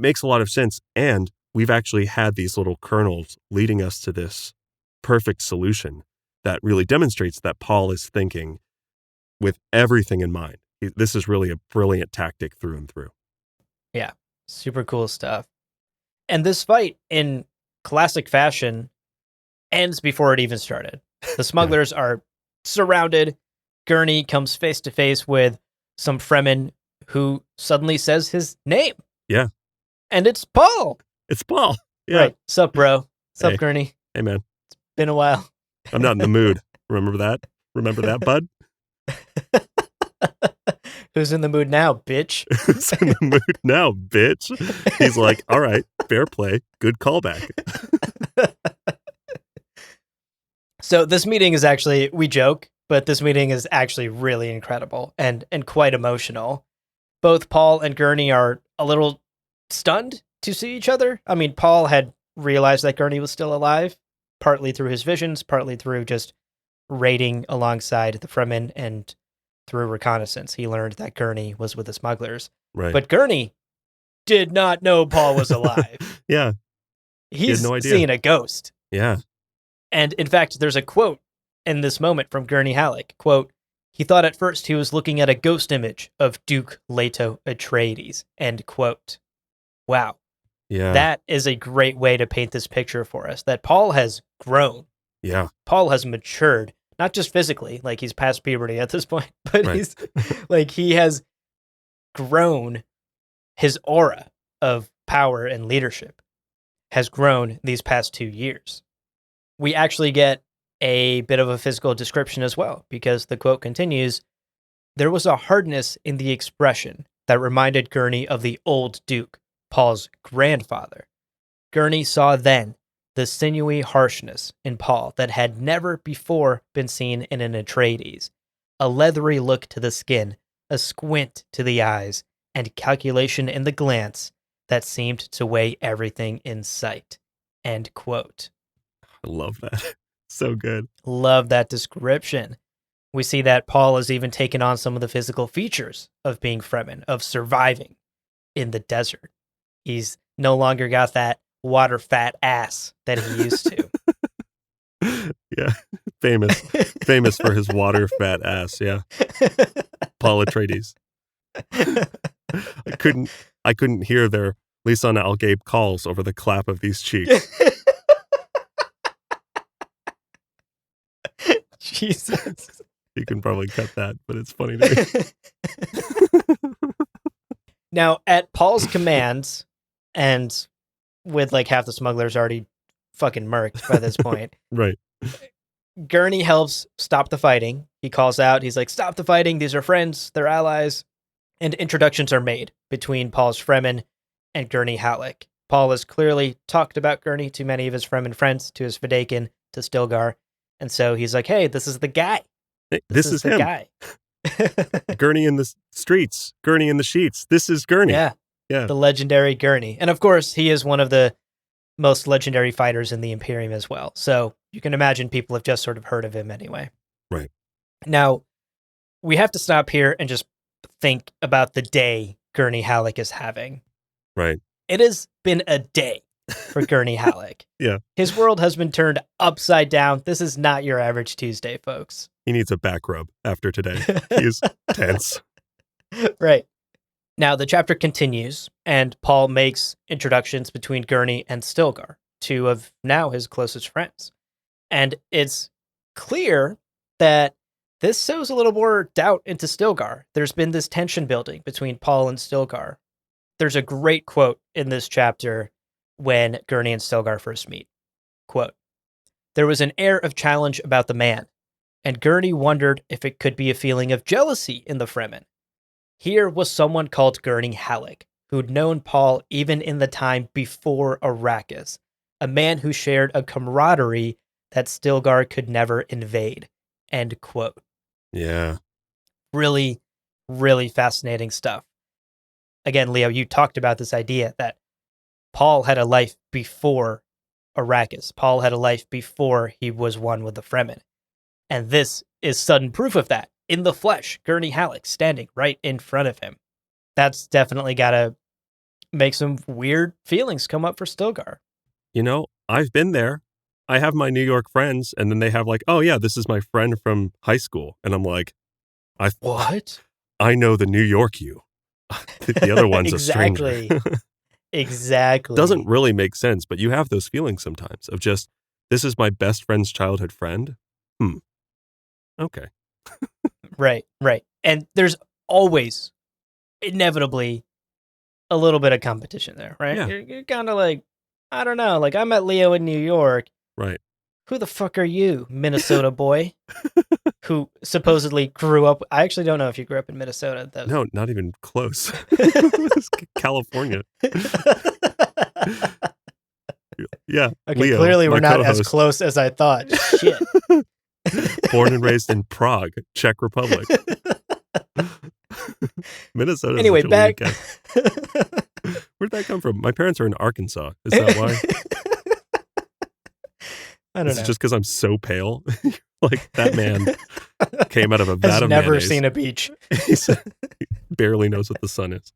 makes a lot of sense. And we've actually had these little kernels leading us to this perfect solution that really demonstrates that Paul is thinking with everything in mind. This is really a brilliant tactic through and through. Yeah, super cool stuff. And this fight, in classic fashion, ends before it even started. The smugglers are surrounded. Gurney comes face to face with some Fremen who suddenly says his name. Yeah. And it's Paul. It's Paul. Yeah. Right. Sup, bro? Sup, Gurney? Hey, man. It's been a while. I'm not in the mood. Remember that? Remember that, bud? Who's in the mood now, bitch? Who's in the mood now, bitch? He's like, all right, fair play. Good callback. So this meeting is actually, we joke, but this meeting is actually really incredible and quite emotional. Both Paul and Gurney are a little stunned to see each other. I mean, Paul had realized that Gurney was still alive, partly through his visions, partly through just raiding alongside the Fremen, and through reconnaissance, he learned that Gurney was with the smugglers. Right. But Gurney did not know Paul was alive. Yeah. He's no idea. seen a ghost. Yeah. And in fact, there's a quote in this moment from Gurney Halleck. Quote, "He thought at first he was looking at a ghost image of Duke Leto Atreides." End quote. Wow. Yeah. That is a great way to paint this picture for us, that Paul has grown. Yeah. Paul has matured, not just physically, like he's past puberty at this point, but he's like, he has grown. His aura of power and leadership has grown these past 2 years. We actually get a bit of a physical description as well, because the quote continues, "There was a hardness in the expression that reminded Gurney of the old Duke, Paul's grandfather. Gurney saw then the sinewy harshness in Paul that had never before been seen in an Atreides, a leathery look to the skin, a squint to the eyes, and calculation in the glance that seemed to weigh everything in sight." End quote. I love that. So good. Love that description. We see that Paul has even taken on some of the physical features of being Fremen, of surviving in the desert. He's no longer got that water fat ass that he used to. Yeah. Famous for his water fat ass. Yeah. Paul Atreides. I couldn't hear their Lisan Al Gabe calls over the clap of these cheeks. Jesus. You can probably cut that, but it's funny to me. Now, at Paul's commands, and with like half the smugglers already fucking murked by this point, right, Gurney helps stop the fighting. He calls out, he's like, "Stop the fighting, these are friends, they're allies." And introductions are made between Paul's Fremen and Gurney Halleck. Paul has clearly talked about Gurney to many of his Fremen friends, to his Fedaykin, to Stilgar. And so he's like, "Hey, this is the guy. This is the him. Guy." Gurney in the streets, Gurney in the sheets. This is Gurney. Yeah. Yeah. The legendary Gurney. And of course, he is one of the most legendary fighters in the Imperium as well. So you can imagine people have just sort of heard of him anyway. Right. Now, we have to stop here and just think about the day Gurney Halleck is having. Right. It has been a day for Gurney Halleck. Yeah. His world has been turned upside down. This is not your average Tuesday, folks. He needs a back rub after today. He's tense. Right. Now, the chapter continues, and Paul makes introductions between Gurney and Stilgar, two of now his closest friends. And it's clear that this sows a little more doubt into Stilgar. There's been this tension building between Paul and Stilgar. There's a great quote in this chapter when Gurney and Stilgar first meet. Quote, "There was an air of challenge about the man, and Gurney wondered if it could be a feeling of jealousy in the Fremen. Here was someone called Gurney Halleck, who'd known Paul even in the time before Arrakis, a man who shared a camaraderie that Stilgar could never invade." End quote. Yeah. Really, really fascinating stuff. Again, Leo, you talked about this idea that Paul had a life before Arrakis. Paul had a life before he was one with the Fremen. And this is sudden proof of that. In the flesh, Gurney Halleck standing right in front of him. That's definitely got to make some weird feelings come up for Stilgar. You know, I've been there. I have my New York friends, and then they have like, oh yeah, this is my friend from high school. And I'm like, What? I know the New York you. The other one's exactly. a stranger. Exactly. Doesn't really make sense, but you have those feelings sometimes of just, this is my best friend's childhood friend. Okay. Right. And there's always, inevitably, a little bit of competition there, right? Yeah. You're kind of like, I don't know, like I met Leo in New York. Right. Who the fuck are you, Minnesota boy? Who supposedly grew up. I actually don't know if you grew up in Minnesota. No, not even close. California. Yeah. Okay, Leo, clearly we're not co-host. as close as I thought. Shit. Born and raised in Prague, Czech Republic. Minnesota. Anyway, back. Where'd that come from? My parents are in Arkansas. Is that why? I don't know. Is it just because I'm so pale? Like that man came out of a vat Has of never mayonnaise. seen a beach. He barely knows what the sun is.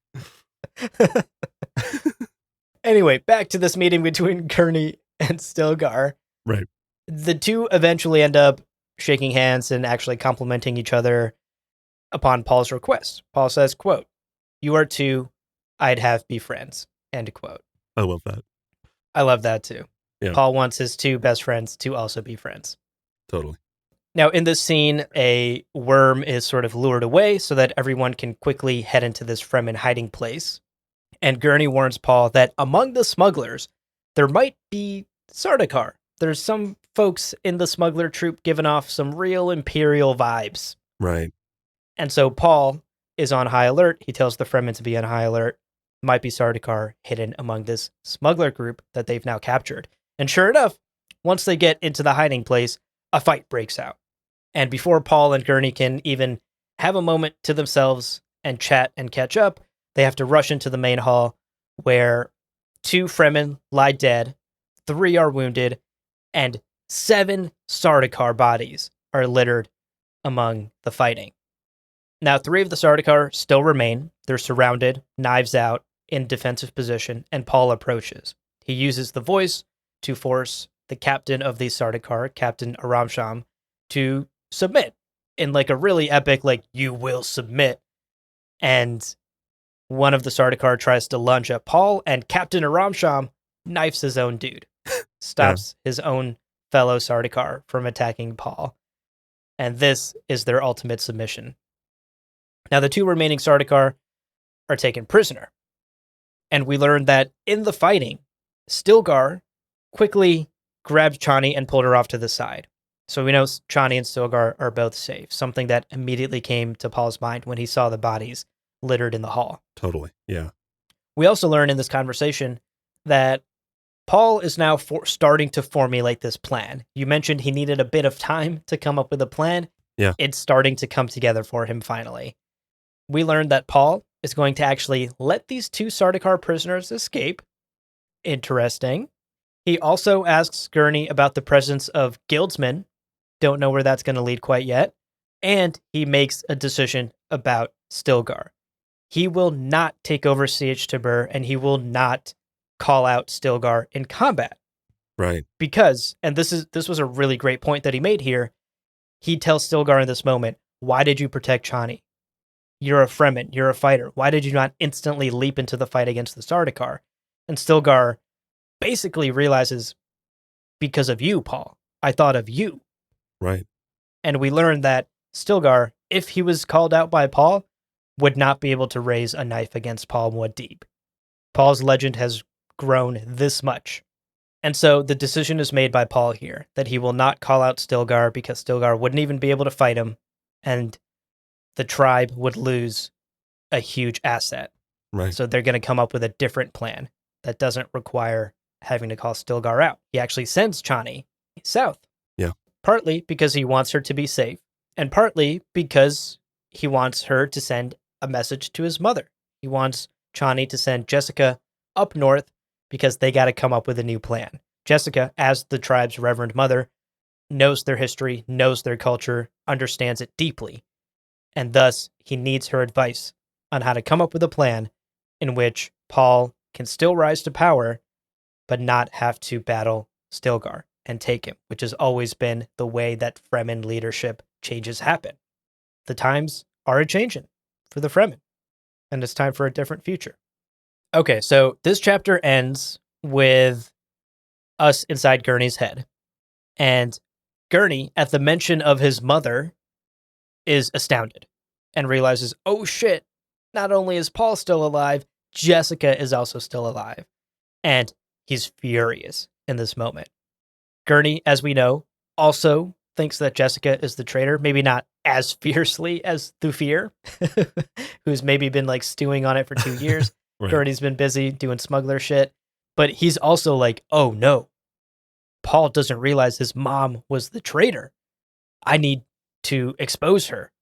Anyway, back to this meeting between Gurney and Stilgar. Right. The two eventually end up shaking hands and actually complimenting each other upon Paul's request. Paul says, quote, "You are two, I'd have be friends." End quote. I love that. I love that too. Yeah. Paul wants his two best friends to also be friends. Totally. Now, in this scene, a worm is sort of lured away so that everyone can quickly head into this Fremen hiding place. And Gurney warns Paul that among the smugglers, there might be Sardaukar. There's some folks in the smuggler troop giving off some real Imperial vibes. Right. And so Paul is on high alert. He tells the Fremen to be on high alert. Might be Sardaukar hidden among this smuggler group that they've now captured. And sure enough, once they get into the hiding place, a fight breaks out. And before Paul and Gurney can even have a moment to themselves and chat and catch up, they have to rush into the main hall where 2 Fremen lie dead, 3 are wounded, and 7 Sardaukar bodies are littered among the fighting. Now, 3 of the Sardaukar still remain. They're surrounded, knives out, in defensive position, and Paul approaches. He uses the voice to force the captain of the Sardaukar, Captain Aramsham, to submit in like a really epic, like, you will submit. And one of the Sardaukar tries to lunge at Paul, and Captain Aramsham knifes his own dude, stops his own fellow Sardaukar from attacking Paul. And this is their ultimate submission. Now, the 2 remaining Sardaukar are taken prisoner. And we learn that in the fighting, Stilgar quickly grabbed Chani and pulled her off to the side. So we know Chani and Stilgar are both safe, something that immediately came to Paul's mind when he saw the bodies littered in the hall. Totally, yeah. We also learn in this conversation that Paul is now starting to formulate this plan. You mentioned he needed a bit of time to come up with a plan. Yeah. It's starting to come together for him finally. We learned that Paul is going to actually let these 2 Sardaukar prisoners escape. Interesting. He also asks Gurney about the presence of guildsmen. Don't know where that's going to lead quite yet. And he makes a decision about Stilgar. He will not take over Siege Tabur, and he will not call out Stilgar in combat. Right. Because, and this was a really great point that he made here, he tells Stilgar in this moment, why did you protect Chani? You're a Fremen, you're a fighter. Why did you not instantly leap into the fight against the Sardaukar? And Stilgar basically realizes, because of you, Paul. I thought of you. Right. And we learned that Stilgar, if he was called out by Paul, would not be able to raise a knife against Paul Muad'Dib. Paul's legend has grown this much. And so the decision is made by Paul here that he will not call out Stilgar because Stilgar wouldn't even be able to fight him, and the tribe would lose a huge asset. Right. So they're going to come up with a different plan that doesn't require having to call Stilgar out. He actually sends Chani south. Yeah. Partly because he wants her to be safe, and partly because he wants her to send a message to his mother. He wants Chani to send Jessica up north because they got to come up with a new plan. Jessica, as the tribe's reverend mother, knows their history, knows their culture, understands it deeply, and thus he needs her advice on how to come up with a plan in which Paul can still rise to power, but not have to battle Stilgar and take him, which has always been the way that Fremen leadership changes happen. The times are a-changing for the Fremen, and it's time for a different future. Okay, so this chapter ends with us inside Gurney's head. And Gurney, at the mention of his mother, is astounded and realizes, oh shit, not only is Paul still alive, Jessica is also still alive. And he's furious in this moment. Gurney, as we know, also thinks that Jessica is the traitor, maybe not as fiercely as Thufir, who's maybe been like stewing on it for 2 years. Right. Gurney's been busy doing smuggler shit. But he's also like, oh no, Paul doesn't realize his mom was the traitor. I need to expose her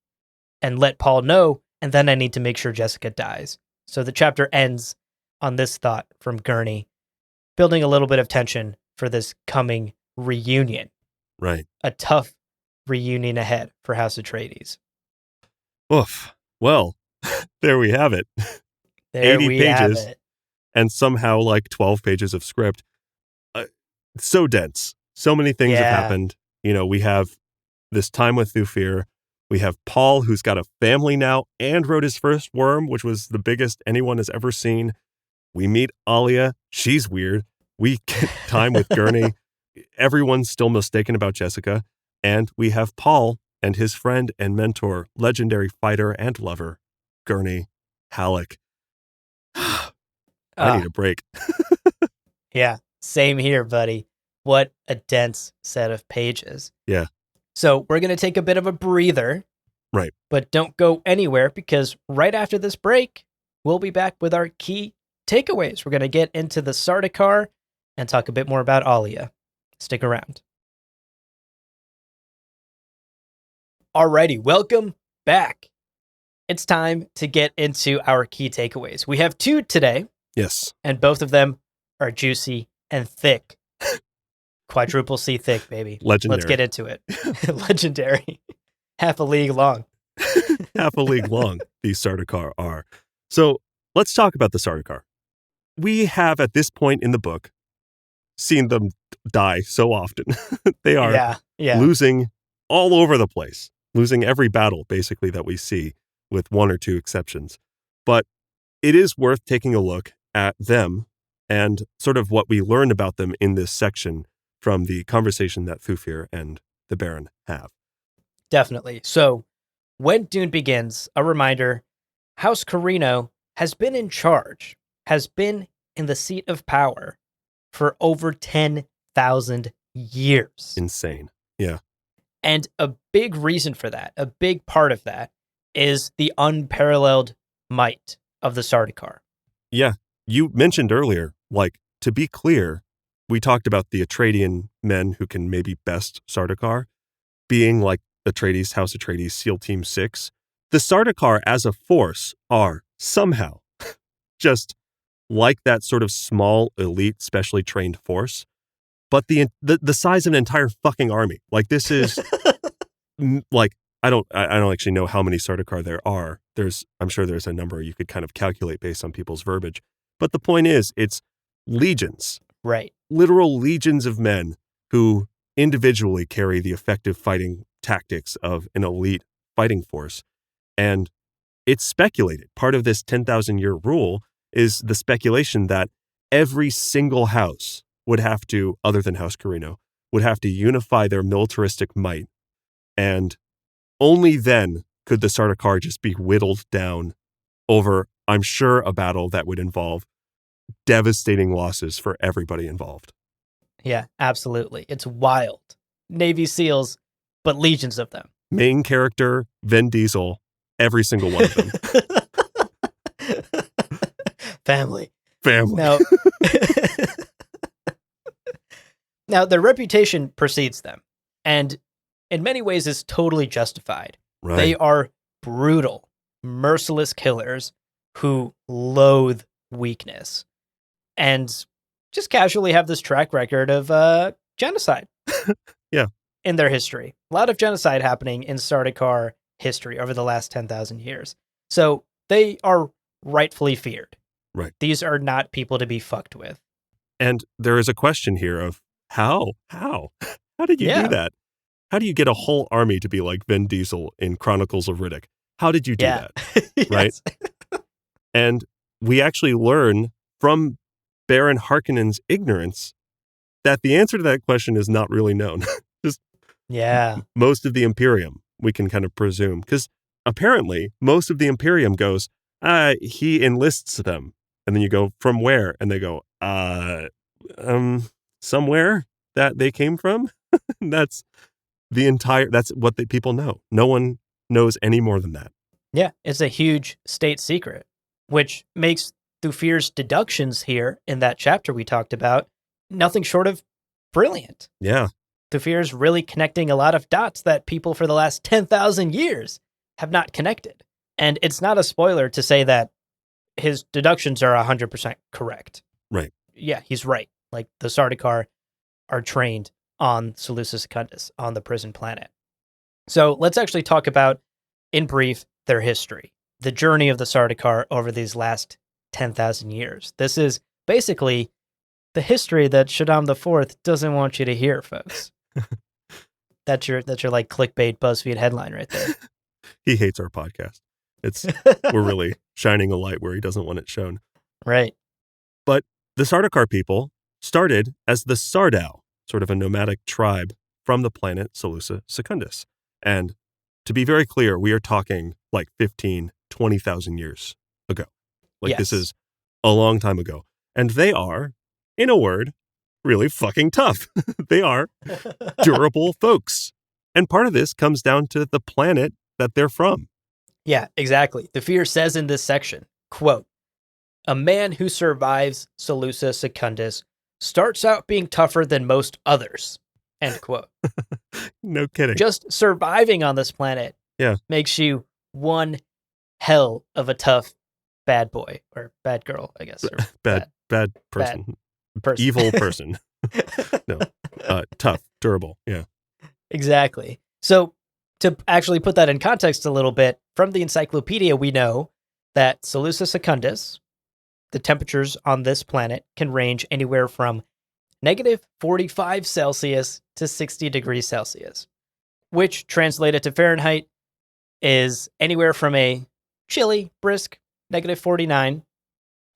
and let Paul know, and then I need to make sure Jessica dies. So the chapter ends on this thought from Gurney, building a little bit of tension for this coming reunion. Right. A tough reunion ahead for House Atreides. Oof. Well, there we have it. There 80 we pages, have it. and somehow like 12 pages of script. So dense. So many things have happened. You know, we have this time with Thufir. We have Paul, who's got a family now and wrote his first worm, which was the biggest anyone has ever seen. We meet Alia. She's weird. We get time with Gurney. Everyone's still mistaken about Jessica. And we have Paul and his friend and mentor, legendary fighter and lover, Gurney Halleck. I need a break. Yeah, same here, buddy. What a dense set of pages. Yeah. So we're going to take a bit of a breather. Right. But don't go anywhere, because right after this break, we'll be back with our key takeaways. We're going to get into the Sardaukar and talk a bit more about Alia. Stick around. Alrighty, welcome back. It's time to get into our key takeaways. We have 2 today. Yes. And both of them are juicy and thick. Quadruple C thick, baby. Legendary. Let's get into it. Legendary. Half a league long. Half a league long, these Sardaukar are. So let's talk about the Sardaukar. We have, at this point in the book, seen them die so often. They are losing all over the place, losing every battle, basically, that we see, with 1 or 2 exceptions. But it is worth taking a look at them and sort of what we learn about them in this section from the conversation that Thufir and the Baron have. Definitely. So, when Dune begins, a reminder, House Carino has been in charge, has been in the seat of power for over 10,000 years. Insane. Yeah. And a big reason for that, a big part of that, is the unparalleled might of the Sardaukar. Yeah. You mentioned earlier, like, to be clear, we talked about the Atreidian men who can maybe best Sardaukar being like Atreides, House Atreides, SEAL Team 6. The Sardaukar as a force are somehow, just like that sort of small, elite, specially trained force, but the size of an entire fucking army. Like, this is like, I don't actually know how many Sardaukar there are. I'm sure there's a number you could kind of calculate based on people's verbiage. But the point is, it's legions. Right. Literal legions of men who individually carry the effective fighting tactics of an elite fighting force. And it's speculated. Part of this 10,000-year rule is the speculation that every single house would have to, other than House Carino, would have to unify their militaristic might. And only then could the Sardaukar just be whittled down over, I'm sure, a battle that would involve devastating losses for everybody involved. Yeah, absolutely. It's wild. Navy SEALs, but legions of them. Main character, Vin Diesel, every single one of them. Family. Family. Now, their reputation precedes them, and in many ways is totally justified. Right. They are brutal, merciless killers who loathe weakness and just casually have this track record of genocide. Yeah. In their history. A lot of genocide happening in Sardaukar history over the last 10,000 years. So they are rightfully feared. Right. These are not people to be fucked with. And there is a question here of how did you do that? How do you get a whole army to be like Vin Diesel in Chronicles of Riddick? How did you do that? Right. And we actually learn from Baron Harkonnen's ignorance that the answer to that question is not really known. Just most of the Imperium, we can kind of presume. Because apparently, most of the Imperium goes, he enlists them. And then you go, from where? And they go, somewhere that they came from. That's what the people know. No one knows any more than that. Yeah, it's a huge state secret, which makes Thufir's deductions here in that chapter we talked about nothing short of brilliant. Yeah. Thufir's really connecting a lot of dots that people for the last 10,000 years have not connected. And it's not a spoiler to say that his deductions are 100% correct. Right. Yeah, he's right. Like, the Sardaukar are trained on Seleucus Secundus, on the prison planet. So let's actually talk about, in brief, their history, the journey of the Sardaukar over these last 10,000 years. This is basically the history that Shaddam IV doesn't want you to hear, folks. That's your like clickbait BuzzFeed headline right there. He hates our podcast. We're really shining a light where he doesn't want it shown. Right. But the Sardaukar people started as the Sardau, sort of a nomadic tribe from the planet Seleucus Secundus. And to be very clear, we are talking like 15, 20,000 years ago. Like, This is a long time ago. And they are, in a word, really fucking tough. They are durable folks. And part of this comes down to the planet that they're from. Yeah, exactly. Thufir says in this section, quote, "A man who survives Seleucus Secundus starts out being tougher than most others." End quote. No kidding. Just surviving on this planet makes you one hell of a tough bad boy or bad girl, I guess. Or bad person. Bad person. Evil person. No. Tough, durable. Yeah. Exactly. So to actually put that in context a little bit, from the encyclopedia, we know that Seleucus Secundus, the temperatures on this planet can range anywhere from -45 Celsius to 60 degrees Celsius, which translated to Fahrenheit is anywhere from a chilly, brisk -49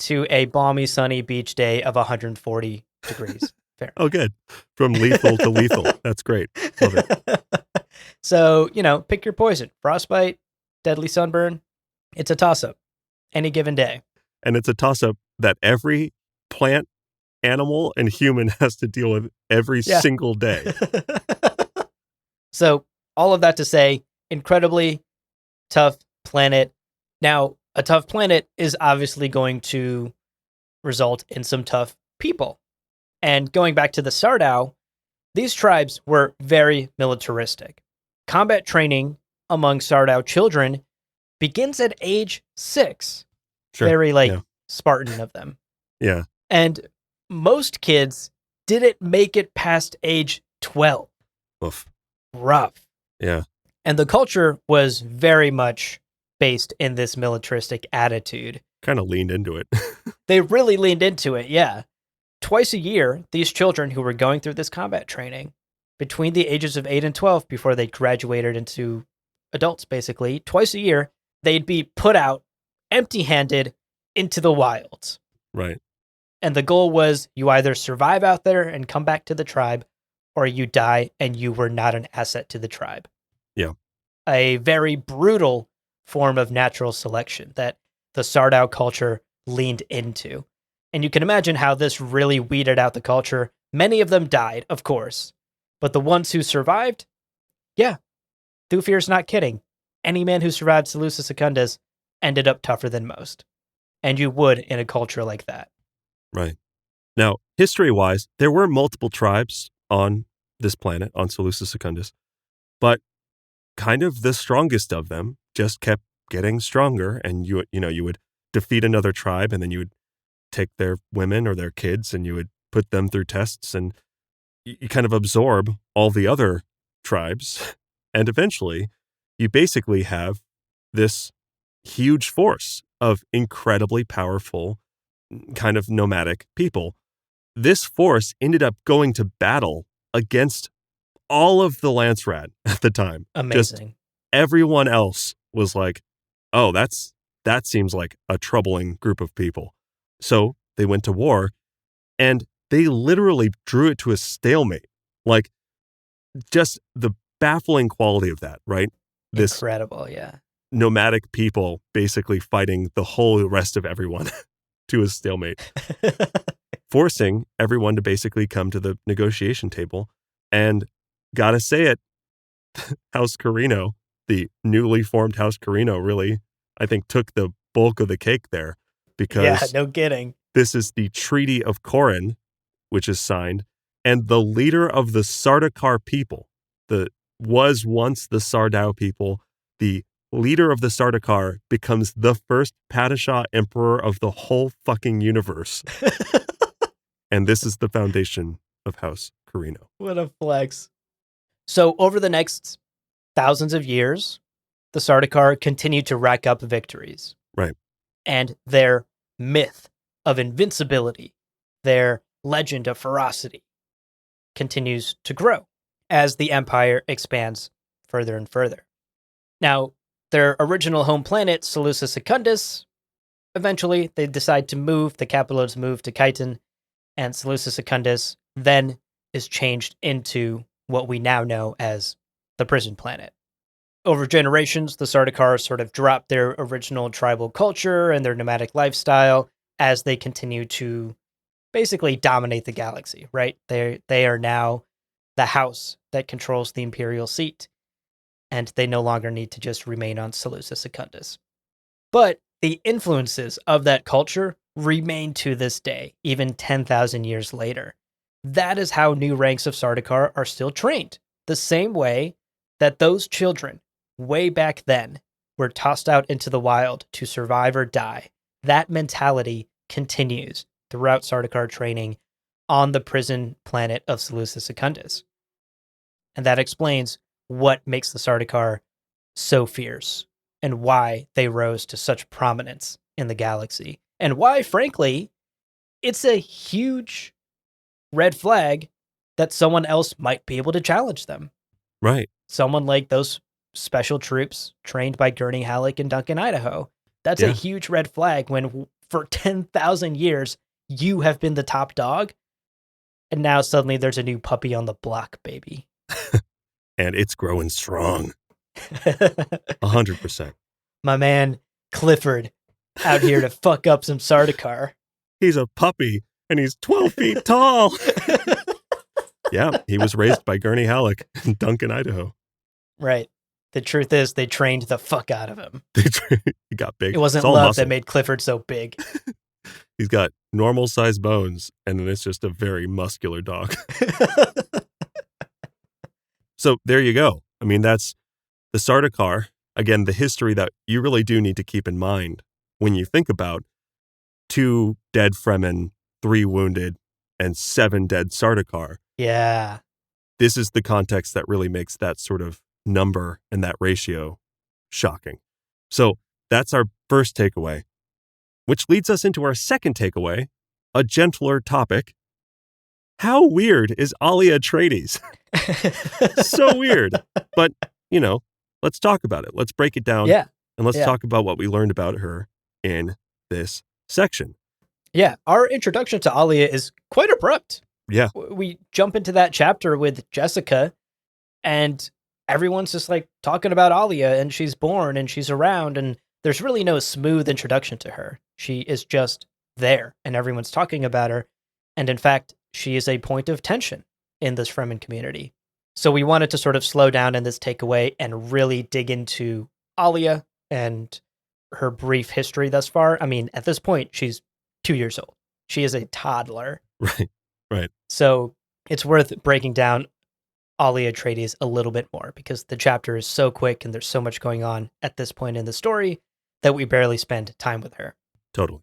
to a balmy, sunny beach day of 140 degrees Fahrenheit. Oh, good. From lethal to lethal. That's great. Love it. So, pick your poison. Frostbite, deadly sunburn. It's a toss-up any given day. And it's a toss-up that every plant, animal, and human has to deal with every single day. So, all of that to say, incredibly tough planet. Now, a tough planet is obviously going to result in some tough people. And going back to the Sardau, these tribes were very militaristic. Combat training among Sardau children begins at age 6. Sure. Very Yeah. Spartan of them. Yeah. And most kids didn't make it past age 12. Oof. Rough. Yeah. And the culture was very much based in this militaristic attitude. Kind of leaned into it. They really leaned into it, yeah. Twice a year, these children who were going through this combat training, between the ages of 8 and 12, before they graduated into adults, basically, twice a year, they'd be put out empty-handed into the wilds. Right. And the goal was you either survive out there and come back to the tribe, or you die and you were not an asset to the tribe. Yeah. A very brutal form of natural selection that the Sardau culture leaned into. And you can imagine how this really weeded out the culture. Many of them died, of course. But the ones who survived, yeah, Thufir's not kidding. Any man who survived Seleucus Secundus ended up tougher than most. And you would in a culture like that. Right. Now, history-wise, there were multiple tribes on this planet, on Seleucus Secundus, but kind of the strongest of them just kept getting stronger, and you would defeat another tribe, and then you would take their women or their kids, and you would put them through tests, and you kind of absorb all the other tribes, and eventually you basically have this huge force of incredibly powerful kind of nomadic people. This force ended up going to battle against all of the Lance Rat at the time. Amazing. Just everyone else was like, oh, that seems like a troubling group of people. So they went to war, and they literally drew it to a stalemate. Like, just the baffling quality of that, right? This incredible, yeah. nomadic people basically fighting the whole rest of everyone to a stalemate, forcing everyone to basically come to the negotiation table. And gotta say it, House Carino, the newly formed House Carino, really, I think, took the bulk of the cake there, because yeah, no kidding. This is the Treaty of Corinth, which is signed, and the leader of the Sardaukar people, was once the Sardau people, the leader of the Sardaukar becomes the first Padishah emperor of the whole fucking universe. And this is the foundation of House Carino. What a flex. So over the next thousands of years, the Sardaukar continued to rack up victories. Right. And their myth of invincibility, their legend of ferocity, continues to grow as the empire expands further and further. Now, their original home planet, Seleucus Secundus, eventually they decide to move, the capital is moved to Chiton, and Seleucus Secundus then is changed into what we now know as the prison planet. Over generations, the Sardaukar sort of dropped their original tribal culture and their nomadic lifestyle as they continue to basically dominate the galaxy, right? They are now the house that controls the imperial seat, and they no longer need to just remain on Seleucus Secundus. But the influences of that culture remain to this day, even 10,000 years later. That is how new ranks of Sardaukar are still trained, the same way that those children way back then were tossed out into the wild to survive or die. That mentality continues throughout Sardaukar training on the prison planet of Seleucus Secundus. And that explains what makes the Sardaukar so fierce and why they rose to such prominence in the galaxy. And why, frankly, it's a huge red flag that someone else might be able to challenge them. Right. Someone like those special troops trained by Gurney Halleck and Duncan, Idaho. That's a huge red flag when for 10,000 years you have been the top dog, and now suddenly there's a new puppy on the block, baby. And it's growing strong. 100%. My man Clifford out here to fuck up some Sardaukar. He's a puppy, and he's 12 feet tall. Yeah, he was raised by Gurney Halleck in Duncan, Idaho. Right. The truth is, they trained the fuck out of him. He got big. It wasn't love that made Clifford so big. He's got normal sized bones, and then it's just a very muscular dog. So there you go. I mean, that's the Sardaukar. Again, the history that you really do need to keep in mind when you think about 2 dead Fremen, 3 wounded, and 7 dead Sardaukar. Yeah. This is the context that really makes that sort of number and that ratio shocking. So that's our first takeaway, which leads us into our second takeaway, a gentler topic. How weird is Alia Atreides? So weird. But, let's talk about it. Let's break it down. Yeah. And let's talk about what we learned about her in this section. Yeah. Our introduction to Alia is quite abrupt. Yeah. We jump into that chapter with Jessica, and everyone's just like talking about Alia, and she's born and she's around, and there's really no smooth introduction to her. She is just there, and everyone's talking about her. And in fact, she is a point of tension in this Fremen community. So we wanted to sort of slow down in this takeaway and really dig into Alia and her brief history thus far. I mean, at this point, she's 2 years old. She is a toddler. Right. So it's worth breaking down Alia Atreides a little bit more, because the chapter is so quick and there's so much going on at this point in the story that we barely spend time with her. Totally.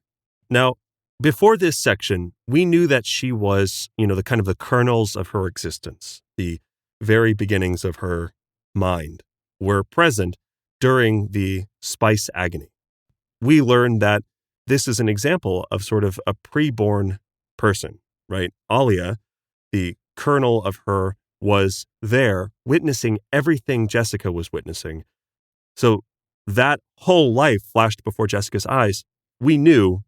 Now, before this section, we knew that she was, the kind of the kernels of her existence, the very beginnings of her mind were present during the spice agony. We learned that this is an example of sort of a preborn person, right? Alia, the kernel of her, was there witnessing everything Jessica was witnessing. So that whole life flashed before Jessica's eyes. We knew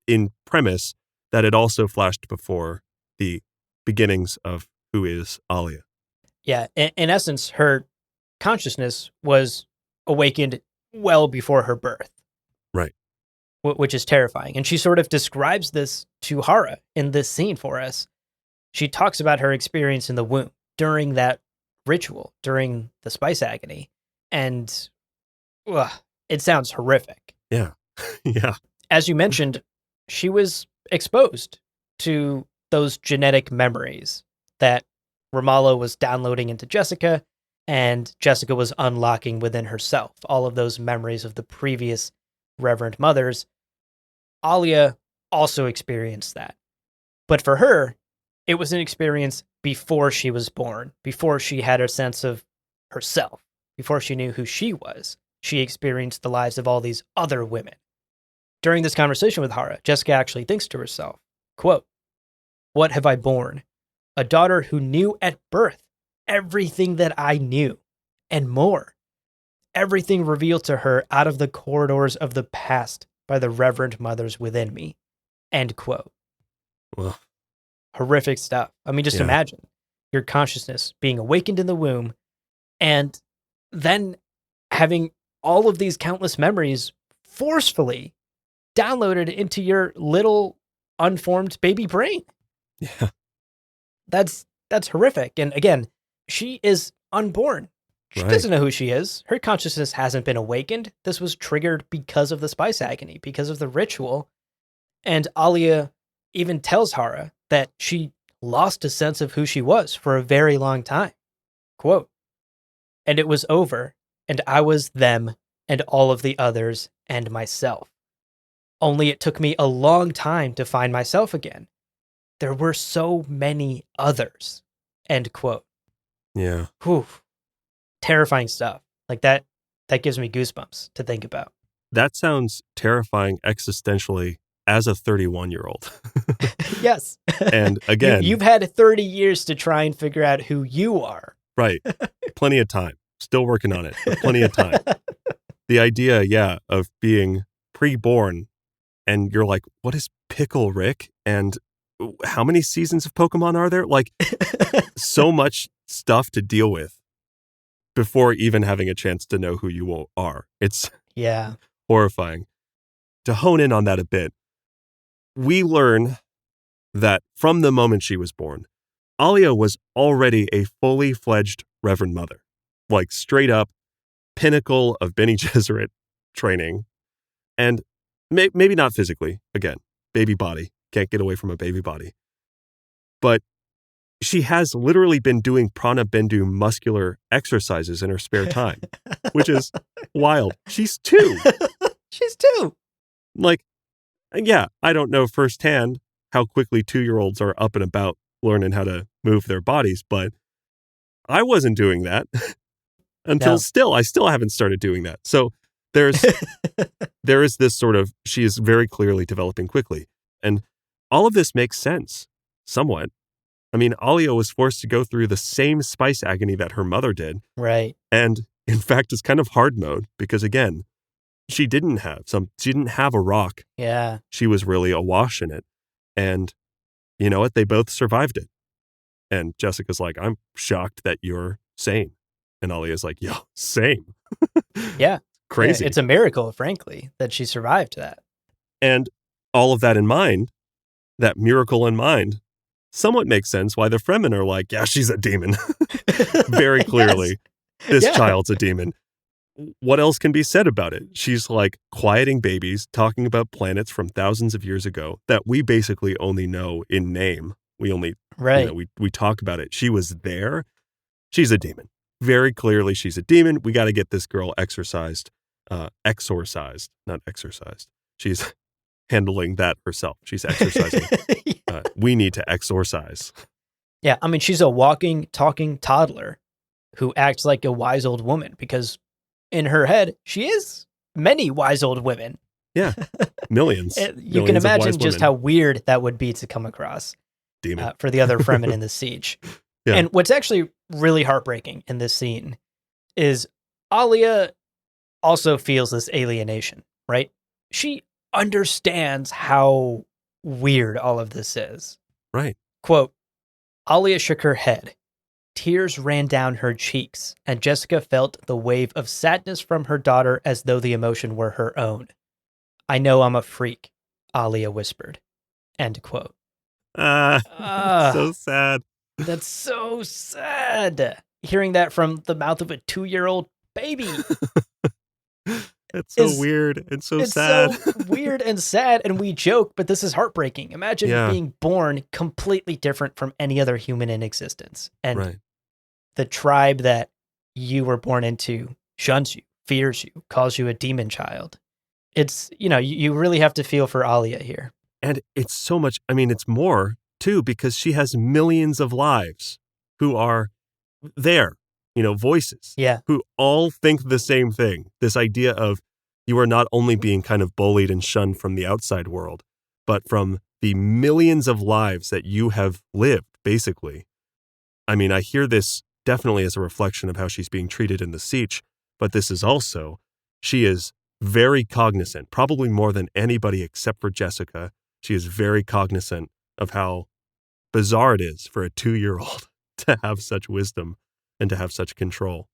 in premise that it also flashed before the beginnings of who is Alia. Yeah, in essence, her consciousness was awakened well before her birth. Right. Which is terrifying. And she sort of describes this to Hara in this scene for us. She talks about her experience in the womb during that ritual, during the spice agony. And it sounds horrific. Yeah. Yeah. As you mentioned, she was exposed to those genetic memories that Ramallah was downloading into Jessica, and Jessica was unlocking within herself. All of those memories of the previous Reverend Mothers. Alia also experienced that. But for her, it was an experience before she was born, before she had a sense of herself, before she knew who she was. She experienced the lives of all these other women. During this conversation with Hara, Jessica actually thinks to herself, quote, "What have I borne? A daughter who knew at birth everything that I knew, and more. Everything revealed to her out of the corridors of the past by the Reverend Mothers within me." End quote. Well, horrific stuff. I mean, just imagine your consciousness being awakened in the womb and then having all of these countless memories forcefully downloaded into your little unformed baby brain. Yeah. That's horrific. And again, she is unborn. She doesn't know who she is. Her consciousness hasn't been awakened. This was triggered because of the spice agony, because of the ritual. And Alia even tells Hara that she lost a sense of who she was for a very long time. Quote, "And it was over, and I was them and all of the others and myself. Only it took me a long time to find myself again. There were so many others." End quote. Yeah. Whew. Terrifying stuff. Like that gives me goosebumps to think about. That sounds terrifying existentially as a 31-year-old. Yes. And again, you've had 30 years to try and figure out who you are. Right. Plenty of time. Still working on it, but plenty of time. The idea, of being pre-born and you're like, what is Pickle Rick? And how many seasons of Pokemon are there? Like, so much stuff to deal with before even having a chance to know who you are. It's horrifying. To hone in on that a bit, we learn that from the moment she was born, Alia was already a fully fledged Reverend Mother, like straight up pinnacle of Bene Gesserit training. And maybe not physically, again, baby body, can't get away from a baby body. But she has literally been doing prana bendu muscular exercises in her spare time, which is wild. She's 2. She's 2. like, yeah, I don't know firsthand how quickly 2-year-olds are up and about learning how to move their bodies, but I wasn't doing that until I still haven't started doing that. So there is this sort of, she is very clearly developing quickly. And all of this makes sense, somewhat. I mean, Alia was forced to go through the same spice agony that her mother did. Right. And in fact, it's kind of hard mode because, again, she didn't have a rock. Yeah. She was really awash in it. And you know what? They both survived it. And Jessica's like, I'm shocked that you're sane. And Alia's like, yo, same. Yeah. Crazy. It's a miracle, frankly, that she survived that. And all of that in mind, that miracle in mind, somewhat makes sense why the Fremen are like, yeah, she's a demon. Very clearly, yes. This child's a demon. What else can be said about it? She's like quieting babies, talking about planets from thousands of years ago that we basically only know in name. We only, we talk about it. She was there. She's a demon. Very clearly, she's a demon. We got to get this girl exorcised, not exorcised. She's handling that herself. She's exorcising. Yeah. We need to exorcise. Yeah, I mean, she's a walking, talking toddler who acts like a wise old woman because in her head, she is many wise old women. Yeah, millions. You can imagine just how weird that would be to come across for the other Fremen in the siege. Yeah. And what's actually really heartbreaking in this scene is Alia also feels this alienation, right? She understands how weird all of this is. Right. Quote, Alia shook her head. Tears ran down her cheeks, and Jessica felt the wave of sadness from her daughter as though the emotion were her own. I know I'm a freak, Alia whispered. End quote. So sad. That's so sad. Hearing that from the mouth of a 2-year-old baby. It's so weird and so sad. It's so weird and sad, and we joke, but this is heartbreaking. Imagine being born completely different from any other human in existence. And the tribe that you were born into shuns you, fears you, calls you a demon child. It's, you really have to feel for Alia here. And it's so much, I mean, it's more, too, because she has millions of lives who are there, voices, who all think the same thing. This idea of you are not only being kind of bullied and shunned from the outside world, but from the millions of lives that you have lived, basically. I mean, I hear this definitely as a reflection of how she's being treated in the siege, but this is also, she is very cognizant, probably more than anybody except for Jessica. She is very cognizant of how bizarre it is for a 2-year-old to have such wisdom and to have such control.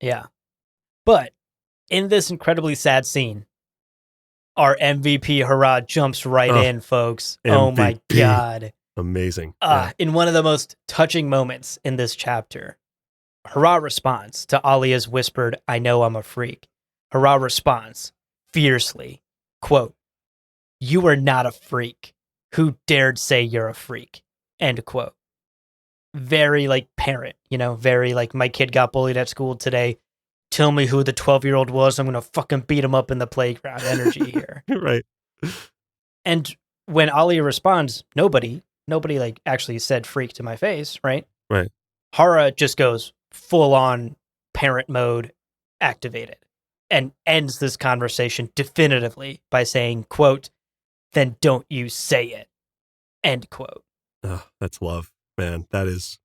Yeah. But in this incredibly sad scene, our MVP Hurrah jumps right in, folks. MVP. Oh my God. Amazing. In one of the most touching moments in this chapter, Hurrah responds to Alia's whispered, I know I'm a freak. Hurrah responds fiercely, quote, you are not a freak. Who dared say you're a freak? End quote. Very parent, very my kid got bullied at school today. Tell me who the 12-year-old was. I'm going to fucking beat him up in the playground energy here. Right. And when Alia responds, nobody actually said freak to my face, right? Right. Hara just goes full on parent mode activated and ends this conversation definitively by saying, quote, then don't you say it. End quote. Oh, that's love, man. That is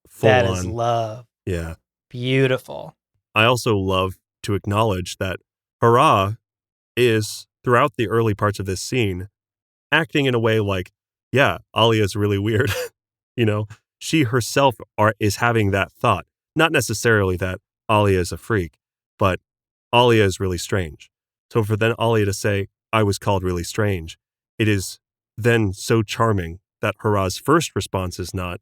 full on. That is love. Yeah. Beautiful. I also love to acknowledge that Hurrah is, throughout the early parts of this scene, acting in a way like, yeah, Alia's really weird. She herself is having that thought. Not necessarily that Alia is a freak, but Alia is really strange. So for then Alia to say, I was called really strange, it is then so charming that Hurrah's first response is not,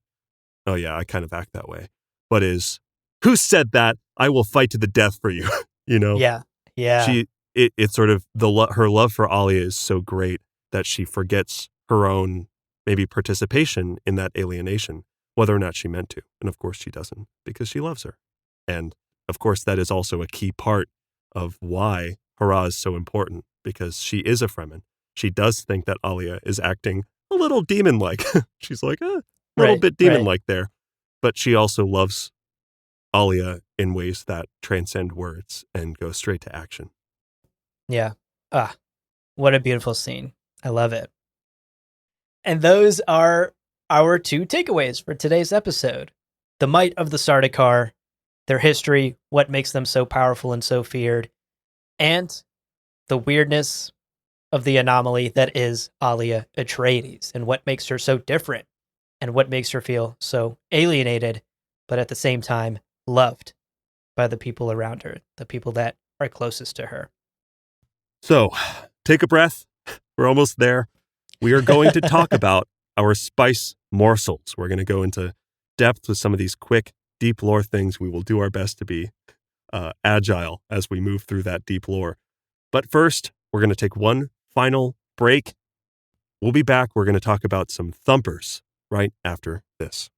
oh yeah, I kind of act that way, but is, who said that? I will fight to the death for you. Yeah. Yeah. It's sort of her love for Alia is so great that she forgets her own maybe participation in that alienation, whether or not she meant to. And of course she doesn't, because she loves her. And of course that is also a key part of why Hurrah is so important, because she is a Fremen. She does think that Alia is acting a little demon-like. She's like, a little bit demon-like there. But she also loves Alia in ways that transcend words and go straight to action. Yeah. What a beautiful scene. I love it. And those are our 2 takeaways for today's episode. The might of the Sardaukar, their history, what makes them so powerful and so feared, and the weirdness of the anomaly that is Alia Atreides, and what makes her so different, and what makes her feel so alienated, but at the same time loved by the people around her, the people that are closest to her. So, take a breath. We're almost there. We are going to talk about our spice morsels. We're going to go into depth with some of these quick, deep lore things. We will do our best to be agile as we move through that deep lore. But first, we're going to take one final break. We'll be back. We're going to talk about some thumpers right after this.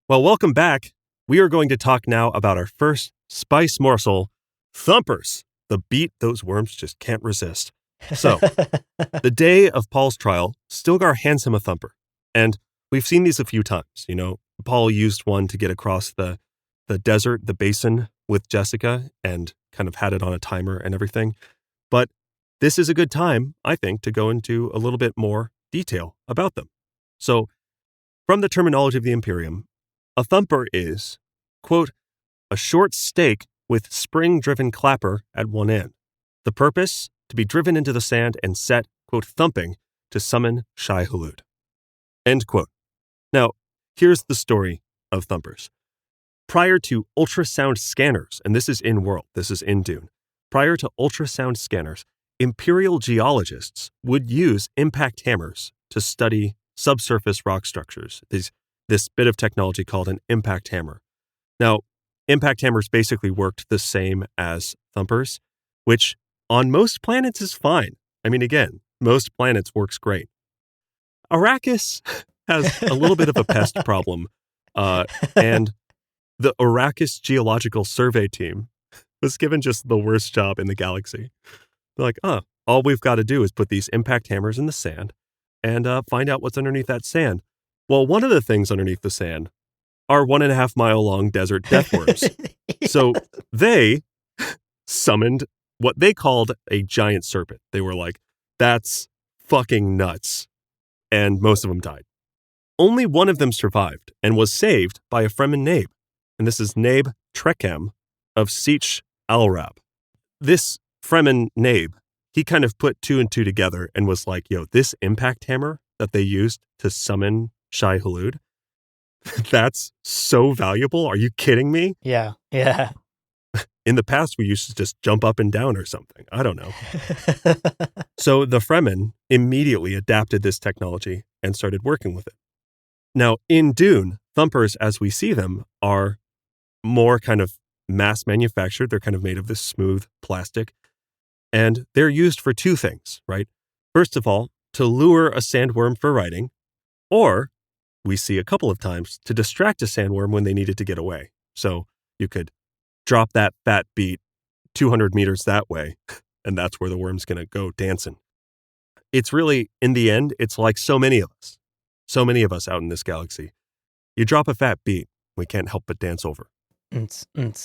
Well, welcome back. We are going to talk now about our first spice morsel, thumpers. The beat those worms just can't resist. So, the day of Paul's trial, Stilgar hands him a thumper. And we've seen these a few times. You know, Paul used one to get across the desert, the basin with Jessica, and kind of had it on a timer and everything. But this is a good time, I think, to go into a little bit more detail about them. So, from the terminology of the Imperium, a thumper is, quote, a short stake with spring-driven clapper at one end. The purpose, to be driven into the sand and set, quote, thumping to summon Shai-Hulud, end quote. Now, here's the story of thumpers. Prior to ultrasound scanners, and this is in world, this is in Dune, prior to ultrasound scanners, Imperial geologists would use impact hammers to study subsurface rock structures, this bit of technology called an impact hammer. Now, impact hammers basically worked the same as thumpers, which on most planets is fine. I mean, again, most planets works great. Arrakis has a little bit of a pest problem, and the Arrakis Geological Survey team was given just the worst job in the galaxy. They're like, all we've got to do is put these impact hammers in the sand and find out what's underneath that sand. Well, one of the things underneath the sand are 1.5 mile long desert death worms. Yeah. So they summoned what they called a giant serpent. They were like, that's fucking nuts. And most of them died. Only one of them survived and was saved by a Fremen Nabe. And this is Nabe Trekhem of Sietch Alrab. This Fremen Nabe, he kind of put 2 and 2 together and was like, yo, this impact hammer that they used to summon Shai-Hulud, that's so valuable. Are you kidding me? Yeah. In the past, we used to just jump up and down or something. I don't know. So the Fremen immediately adapted this technology and started working with it. Now, in Dune, thumpers, as we see them, are more kind of mass manufactured. They're kind of made of this smooth plastic. And they're used for 2 things, right? First of all, to lure a sandworm for riding, or we see a couple of times to distract a sandworm when they needed to get away. So you could drop that fat beat 200 meters that way, and that's where the worm's going to go dancing. It's really, in the end, it's like so many of us out in this galaxy. You drop a fat beat, we can't help but dance over. Oh yeah.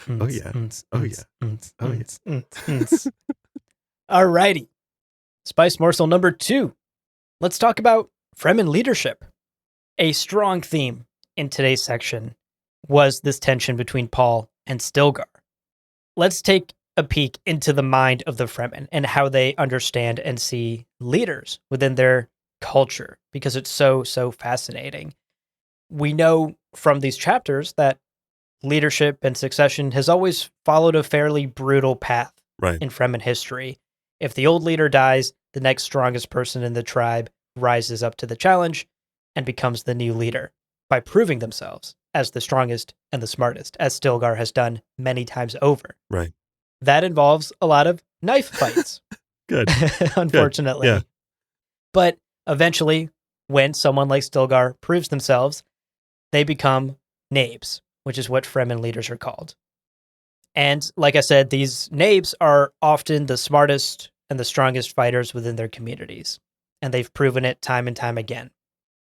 Oh yeah. Oh yeah. Oh yeah. Alrighty. Spice morsel number 2. Let's talk about Fremen leadership. A strong theme in today's section was this tension between Paul and Stilgar. Let's take a peek into the mind of the Fremen and how they understand and see leaders within their culture, because it's so fascinating. We know from these chapters that leadership and succession has always followed a fairly brutal path in Fremen history. If the old leader dies, the next strongest person in the tribe rises up to the challenge and becomes the new leader by proving themselves as the strongest and the smartest, as Stilgar has done many times over. Right. That involves a lot of knife fights. Good. Unfortunately. Good. Yeah. But eventually, when someone like Stilgar proves themselves, they become Nabes, which is what Fremen leaders are called. And like I said, these Nabes are often the smartest and the strongest fighters within their communities, and they've proven it time and time again.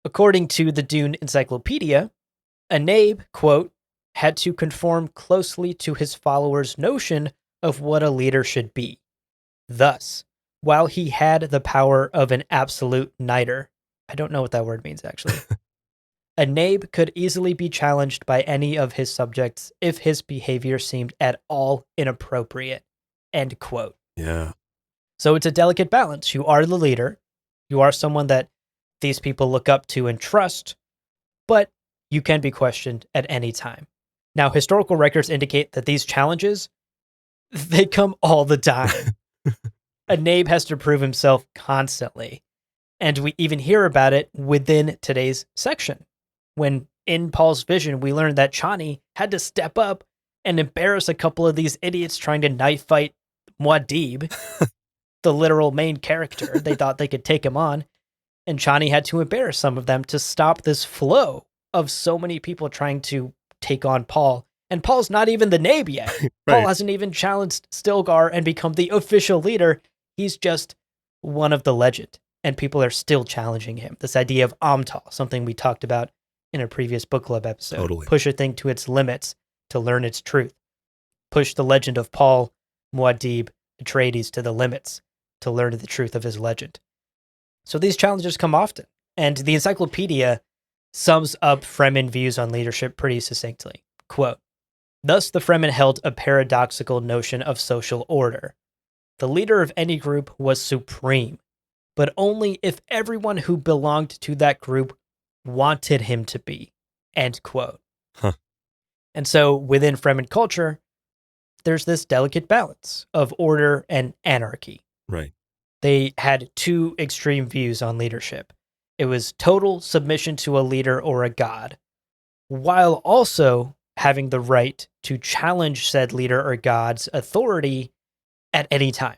According to the Dune Encyclopedia, a Nabe, quote, had to conform closely to his followers' notion of what a leader should be. Thus, while he had the power of an absolute niter, I don't know what that word means actually, a Nabe could easily be challenged by any of his subjects if his behavior seemed at all inappropriate, end quote. Yeah. So it's a delicate balance. You are the leader. You are someone that these people look up to and trust, but you can be questioned at any time. Now, historical records indicate that these challenges, they come all the time. A Nabe has to prove himself constantly. And we even hear about it within today's section. When in Paul's vision, we learned that Chani had to step up and embarrass a couple of these idiots trying to knife fight Muad'Dib, the literal main character. They thought they could take him on. And Chani had to embarrass some of them to stop this flow of so many people trying to take on Paul. And Paul's not even the Nabe yet. Right. Paul hasn't even challenged Stilgar and become the official leader. He's just one of the legend. And people are still challenging him. This idea of Amtal, something we talked about in a previous book club episode. Totally. Push a thing to its limits to learn its truth. Push the legend of Paul, Muad'Dib, Atreides to the limits to learn the truth of his legend. So these challenges come often. And the encyclopedia sums up Fremen views on leadership pretty succinctly. Quote, thus the Fremen held a paradoxical notion of social order. The leader of any group was supreme, but only if everyone who belonged to that group wanted him to be, end quote. Huh. And so within Fremen culture, there's this delicate balance of order and anarchy. Right. They had two extreme views on leadership. It was total submission to a leader or a god, while also having the right to challenge said leader or god's authority at any time.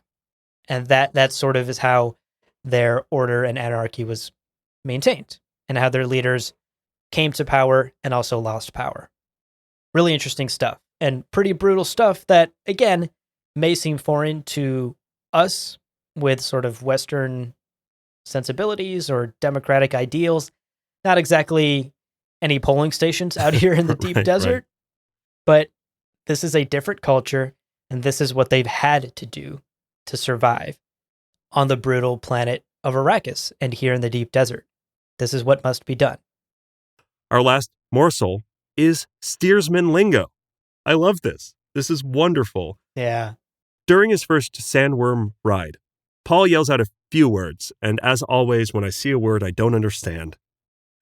And that sort of is how their order and anarchy was maintained, and how their leaders came to power and also lost power. Really interesting stuff, and pretty brutal stuff that, again, may seem foreign to us with sort of Western sensibilities or democratic ideals. Not exactly any polling stations out here in the deep desert, right. But this is a different culture, and this is what they've had to do to survive on the brutal planet of Arrakis and here in the deep desert. This is what must be done. Our last morsel is steersman lingo. I love this. This is wonderful. Yeah. During his first sandworm ride, Paul yells out a few words, and as always, when I see a word I don't understand,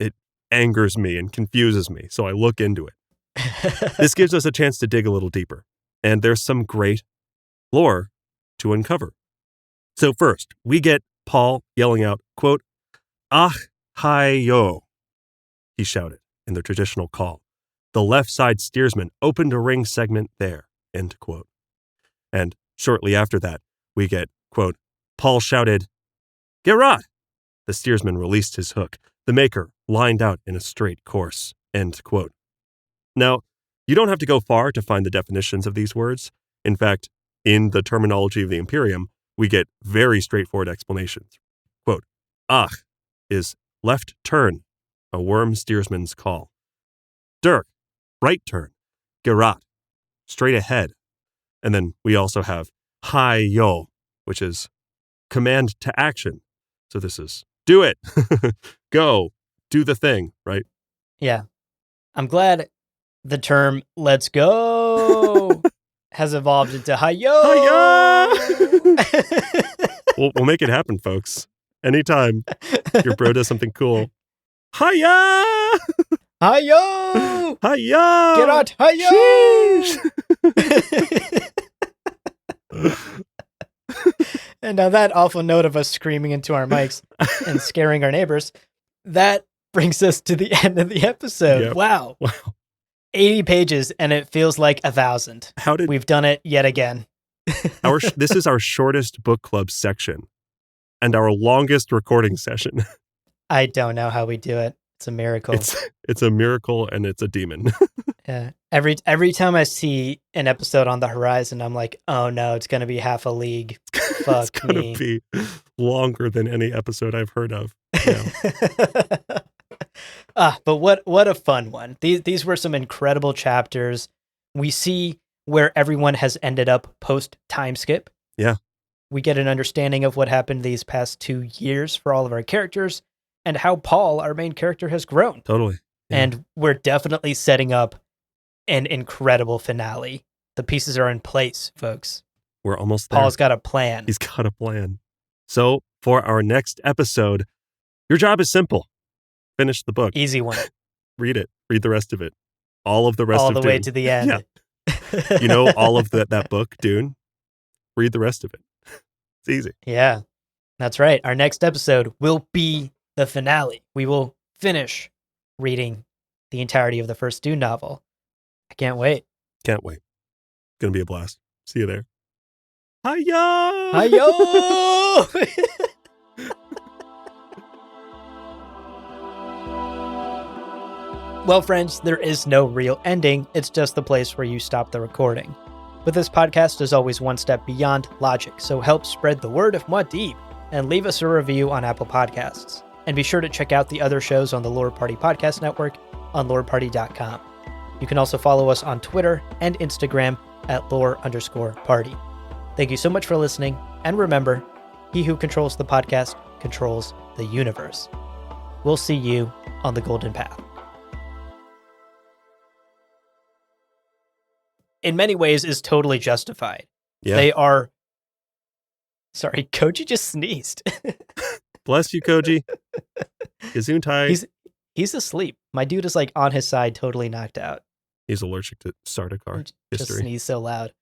it angers me and confuses me, so I look into it. This gives us a chance to dig a little deeper, and there's some great lore to uncover. So first, we get Paul yelling out, quote, "Ah, hi, yo," he shouted in the traditional call. The left side steersman opened a ring segment there, end quote. And shortly after that, we get, quote, Paul shouted, "Gerat!" The steersman released his hook. The maker lined out in a straight course, end quote. Now, you don't have to go far to find the definitions of these words. In fact, in the terminology of the Imperium, we get very straightforward explanations. Quote, "Ach" is left turn, a worm steersman's call. "Dirk," right turn. "Gerat," straight ahead. And then we also have "Hi yo," which is command to action. So this is do it, go, do the thing, right? Yeah. I'm glad the term "let's go" has evolved into "hi-yo." Hi-yo! We'll make it happen, folks. Anytime your bro does something cool. Hi-ya! Hi-yo! Hi-ya! Get out! Hi-yo! And on that awful note of us screaming into our mics and scaring our neighbors, that brings us to the end of the episode. Yep. Wow. 80 pages, and it feels like 1,000. We've done it yet again. This is our shortest book club section and our longest recording session. I don't know how we do it. It's a miracle. It's a miracle, and it's a demon. Yeah. Every time I see an episode on the horizon, I'm like, oh no, it's gonna be half a league. Fuck It's gonna me. be longer than any episode I've heard of. Yeah. But what a fun one. These were some incredible chapters. We see where everyone has ended up post time skip. Yeah. We get an understanding of what happened these past 2 years for all of our characters and how Paul, our main character, has grown. Totally. Yeah. And we're definitely setting up an incredible finale. The pieces are in place, folks. We're almost there. Paul's got a plan. He's got a plan. So for our next episode, your job is simple. Finish the book. Easy one. Read it. Read the rest of it. All of the rest all of the Dune. way to the end. Yeah. You know all of that book, Dune? Read the rest of it. It's easy. Yeah, that's right. Our next episode will be the finale. We will finish reading the entirety of the first Dune novel. I can't wait. Can't wait. Gonna be a blast. See you there. Hi-yo! Hi-yo! Well, friends, there is no real ending. It's just the place where you stop the recording. But this podcast is always one step beyond logic, so help spread the word of Muad'Dib and leave us a review on Apple Podcasts. And be sure to check out the other shows on the Lore Party Podcast Network on loreparty.com. You can also follow us on Twitter and Instagram at lore_party. Thank you so much for listening, and remember, he who controls the podcast controls the universe. We'll see you on the Golden Path. In many ways, is totally justified. Yeah. They are... Sorry, Koji just sneezed. Bless you, Koji. Gesundheit. He's asleep. My dude is like on his side, totally knocked out. He's allergic to Sardaukar Just history. sneeze so loud.